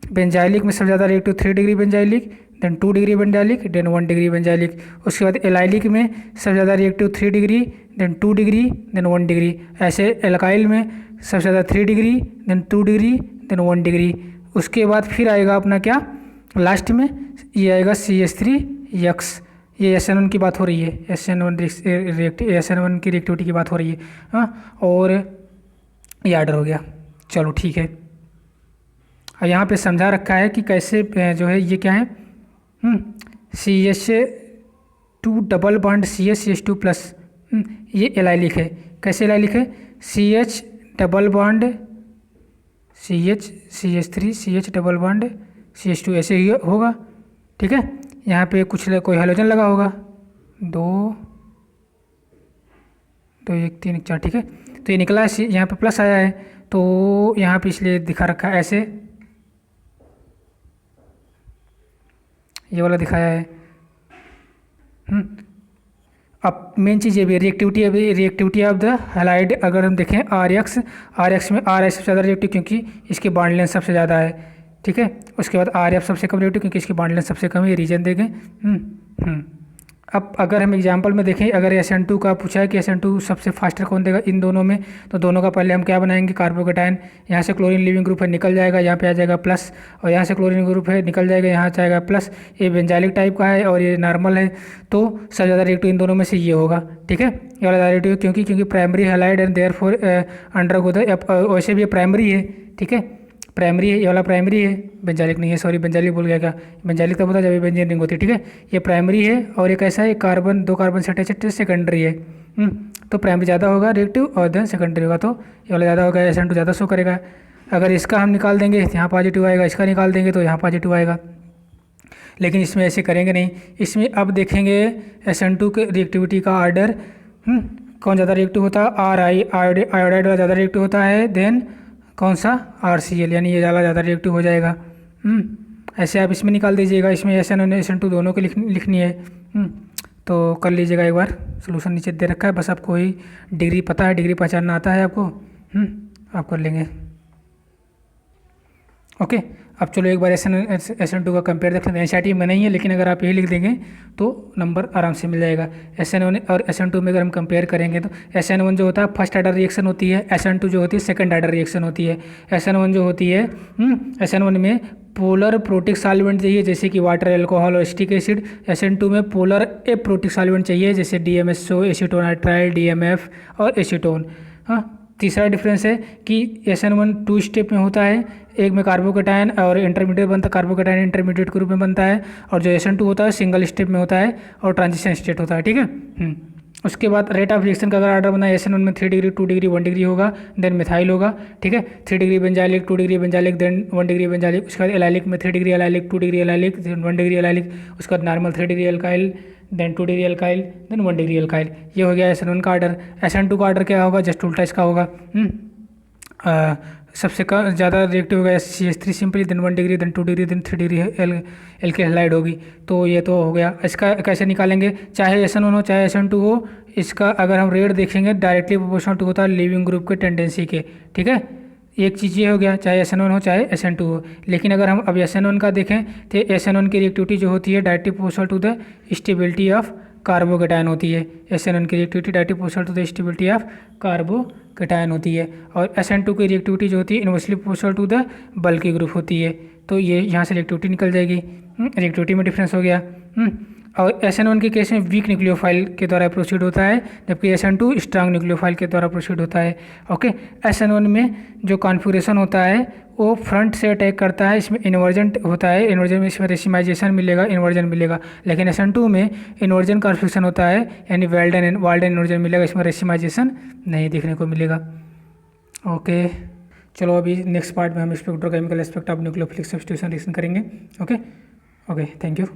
बेंजाइलिक में सबसे ज़्यादा reactive 3 degree benzylic, then 2 degree benzylic, then 1 degree benzylic. उसके बाद एलाइलिक में सबसे ज़्यादा reactive 3 degree, then 2 degree, then 1 degree. ऐसे एल्काइल में सबसे ज़्यादा 3 degree, then 2 degree, then 1 degree. उसके बाद फिर आएगा अपना क्या, लास्ट में ये आएगा CH3X। ये SN1 की बात हो रही है, SN1 की रिएक्टिविटी की बात हो रही है। हाँ, और ये ऑर्डर हो गया। चलो ठीक है, और यहाँ पे समझा रखा है कि कैसे जो है ये क्या है, CH2 double bond CH2 plus, ये एलाइलिक है। कैसे एलाइलिक है, CH double bond CH3 CH double bond CH2 ऐसे ही होगा। ठीक है, यहाँ पे कुछ कोई हैलोजन लगा होगा, 2 1 3 1 4। ठीक है, तो ये निकला है, यहाँ पे प्लस आया है तो यहाँ पे इसलिए दिखा रखा है ऐसे, ये वाला दिखाया है। अब मेन चीज़ ये भी रिएक्टिविटी ऑफ द हैलाइड। अगर हम देखें RX में RI सबसे ज़्यादा रिएक्टिव क्योंकि इसकी बॉन्ड लेंथ सबसे ज़्यादा है। ठीक है, उसके बाद RF सबसे कम रिएक्टिव क्योंकि इसकी बॉन्ड लेंथ सबसे कम है, रीजन देंगे। अब अगर हम एग्जांपल में देखें, अगर SN2 का पूछा है कि SN2 सबसे फास्टर कौन देगा इन दोनों में, तो दोनों का पहले हम क्या बनाएंगे, कार्बोकैटायन। यहाँ से क्लोरीन लिविंग ग्रुप है, निकल जाएगा, यहाँ पे आ जाएगा प्लस, और यहाँ से क्लोरीन ग्रुप है, निकल जाएगा, यहाँ आ जाएगा प्लस। ये बेंजाइलिक टाइप का है और ये नॉर्मल है, तो सबसे ज़्यादा रिएक्टिव इन दोनों में से ये होगा। ठीक है, ये वाला रिएक्टिव क्योंकि primary halide and therefore undergo the, वैसे भी ये प्राइमरी है। ठीक है, प्राइमरी है, ये वाला प्राइमरी है, बेंजाइलिक नहीं है, सॉरी बेंजाइलिक बोल गया क्या, बेंजाइलिक तब होता है जब बेंजीन रिंग होती है। ठीक है, ये प्राइमरी है और ये कैसा है, कार्बन 2 कार्बन से अटैच है, सेकेंडरी है। तो प्राइमरी ज़्यादा होगा रिएक्टिव और देन सेकेंडरी होगा, तो ये वाला ज़्यादा होगा, SN2 ज़्यादा शो करेगा। अगर इसका हम निकाल देंगे तो यहाँ पॉजिटिव आएगा, इसका निकाल देंगे तो यहाँ पॉजिटिव आएगा, लेकिन इसमें ऐसे करेंगे नहीं। इसमें अब देखेंगे SN2 के रिएक्टिविटी का ऑर्डर, कौन ज़्यादा रिएक्टिव होता है, RI आयोडाइड वाला ज़्यादा रिएक्टिव होता है, देन कौन सा RCl, यानी ये ज़्यादा रिएक्टिव हो जाएगा। ऐसे आप इसमें निकाल दीजिएगा, इसमें SN1 SN2 दोनों को लिखनी है। तो कर लीजिएगा एक बार, सोल्यूशन नीचे दे रखा है, बस आपको ही डिग्री पता है, डिग्री पहचानना आता है आपको। आप कर लेंगे। ओके, अब चलो एक बार SN2 का कंपेयर देख लेते हैं। NCERT में नहीं है, लेकिन अगर आप यही लिख देंगे तो नंबर आराम से मिल जाएगा। SN1 और SN2 में अगर हम कंपेयर करेंगे तो SN1 जो होता है फर्स्ट आर्डर रिएक्शन होती है, SN2 जो होती है सेकंड आर्डर रिएक्शन होती है। SN1 जो होती है, SN1 में पोलर प्रोटिक सॉल्वेंट चाहिए जैसे कि वाटर, अल्कोहल और एसिटिक एसिड। SN2 में पोलर एप्रोटिक सॉल्वेंट चाहिए जैसे DMSO, एसीटोनाइट्राइल, DMF और एसीटोन। तीसरा डिफरेंस है कि SN1 2 स्टेप में होता है, एक में कार्बोकेटायन और इंटरमीडिएट बनता है, कार्बोकेटायन इंटरमीडिएट के रूप में बनता है, और जो SN2 होता है सिंगल स्टेप में होता है और ट्रांजिशन स्टेट होता है। ठीक है। उसके बाद रेट ऑफ रिएक्शन का अगर ऑर्डर बना है, SN1 में 3 डिग्री, 2 डिग्री, 1 डिग्री होगा, देन मिथाइल होगा। ठीक है, 3 degree benzylic, 2 degree benzylic, then 1 degree benzylic. उसके बाद एलाइलिक में 3 degree allylic, 2 degree allylic, then 1 degree allylic. उसके बाद normal 3 degree alkyl, then 2 degree alkyl, then 1 degree alkyl. ये हो गया SN1 का ऑर्डर। SN2 का ऑर्डर क्या होगा, जस्ट उल्टा इसका होगा। सबसे ज़्यादा रिएक्टिव होगा CH3 simply, then 1 degree, then 2 degree, then 3 degree alkyl halide होगी। तो ये तो हो गया। इसका कैसे निकालेंगे, चाहे SN1 हो चाहे SN2 हो, इसका अगर हम रेट देखेंगे डायरेक्टली प्रोपोर्शनल टू होता है लिविंग ग्रुप के टेंडेंसी के। ठीक है, एक चीज़ ये हो गया, चाहे SN1 हो चाहे SN2 हो। लेकिन अगर हम अब SN1 का देखें तो SN1 की रिएक्टिविटी जो होती है directly proportional to the stability of carbocation होती है। SN1 की reactivity directly proportional to the stability of carbocation होती है, और SN2 की रिएक्टिविटी जो होती है inversely proportional to the bulky group होती है। तो ये यहाँ से रिएक्टिविटी निकल जाएगी। रिएक्टिविटी में डिफरेंस हो गया। और SN1 के केस में वीक न्यूक्लियोफाइल के द्वारा प्रोसीड होता है, जबकि SN2 स्ट्रांग न्यूक्लियोफाइल के द्वारा प्रोसीड होता है। ओके, SN1 में जो कॉन्फ़िगरेशन होता है वो फ्रंट से अटैक करता है, इसमें इन्वर्जेंट होता है, इन्वर्जन में इसमें रेसिमाइजेशन मिलेगा, इन्वर्जन मिलेगा। लेकिन SN2 में इन्वर्जन कॉन्फ़िगरेशन होता है, यानी वाल्डन इन्वर्जन मिलेगा, इसमें रेसिमाइजेशन नहीं देखने को मिलेगा। ओके, चलो अभी नेक्स्ट पार्ट में हम spectrochemical aspect of nucleophilic substitution reaction करेंगे। Okay, thank you.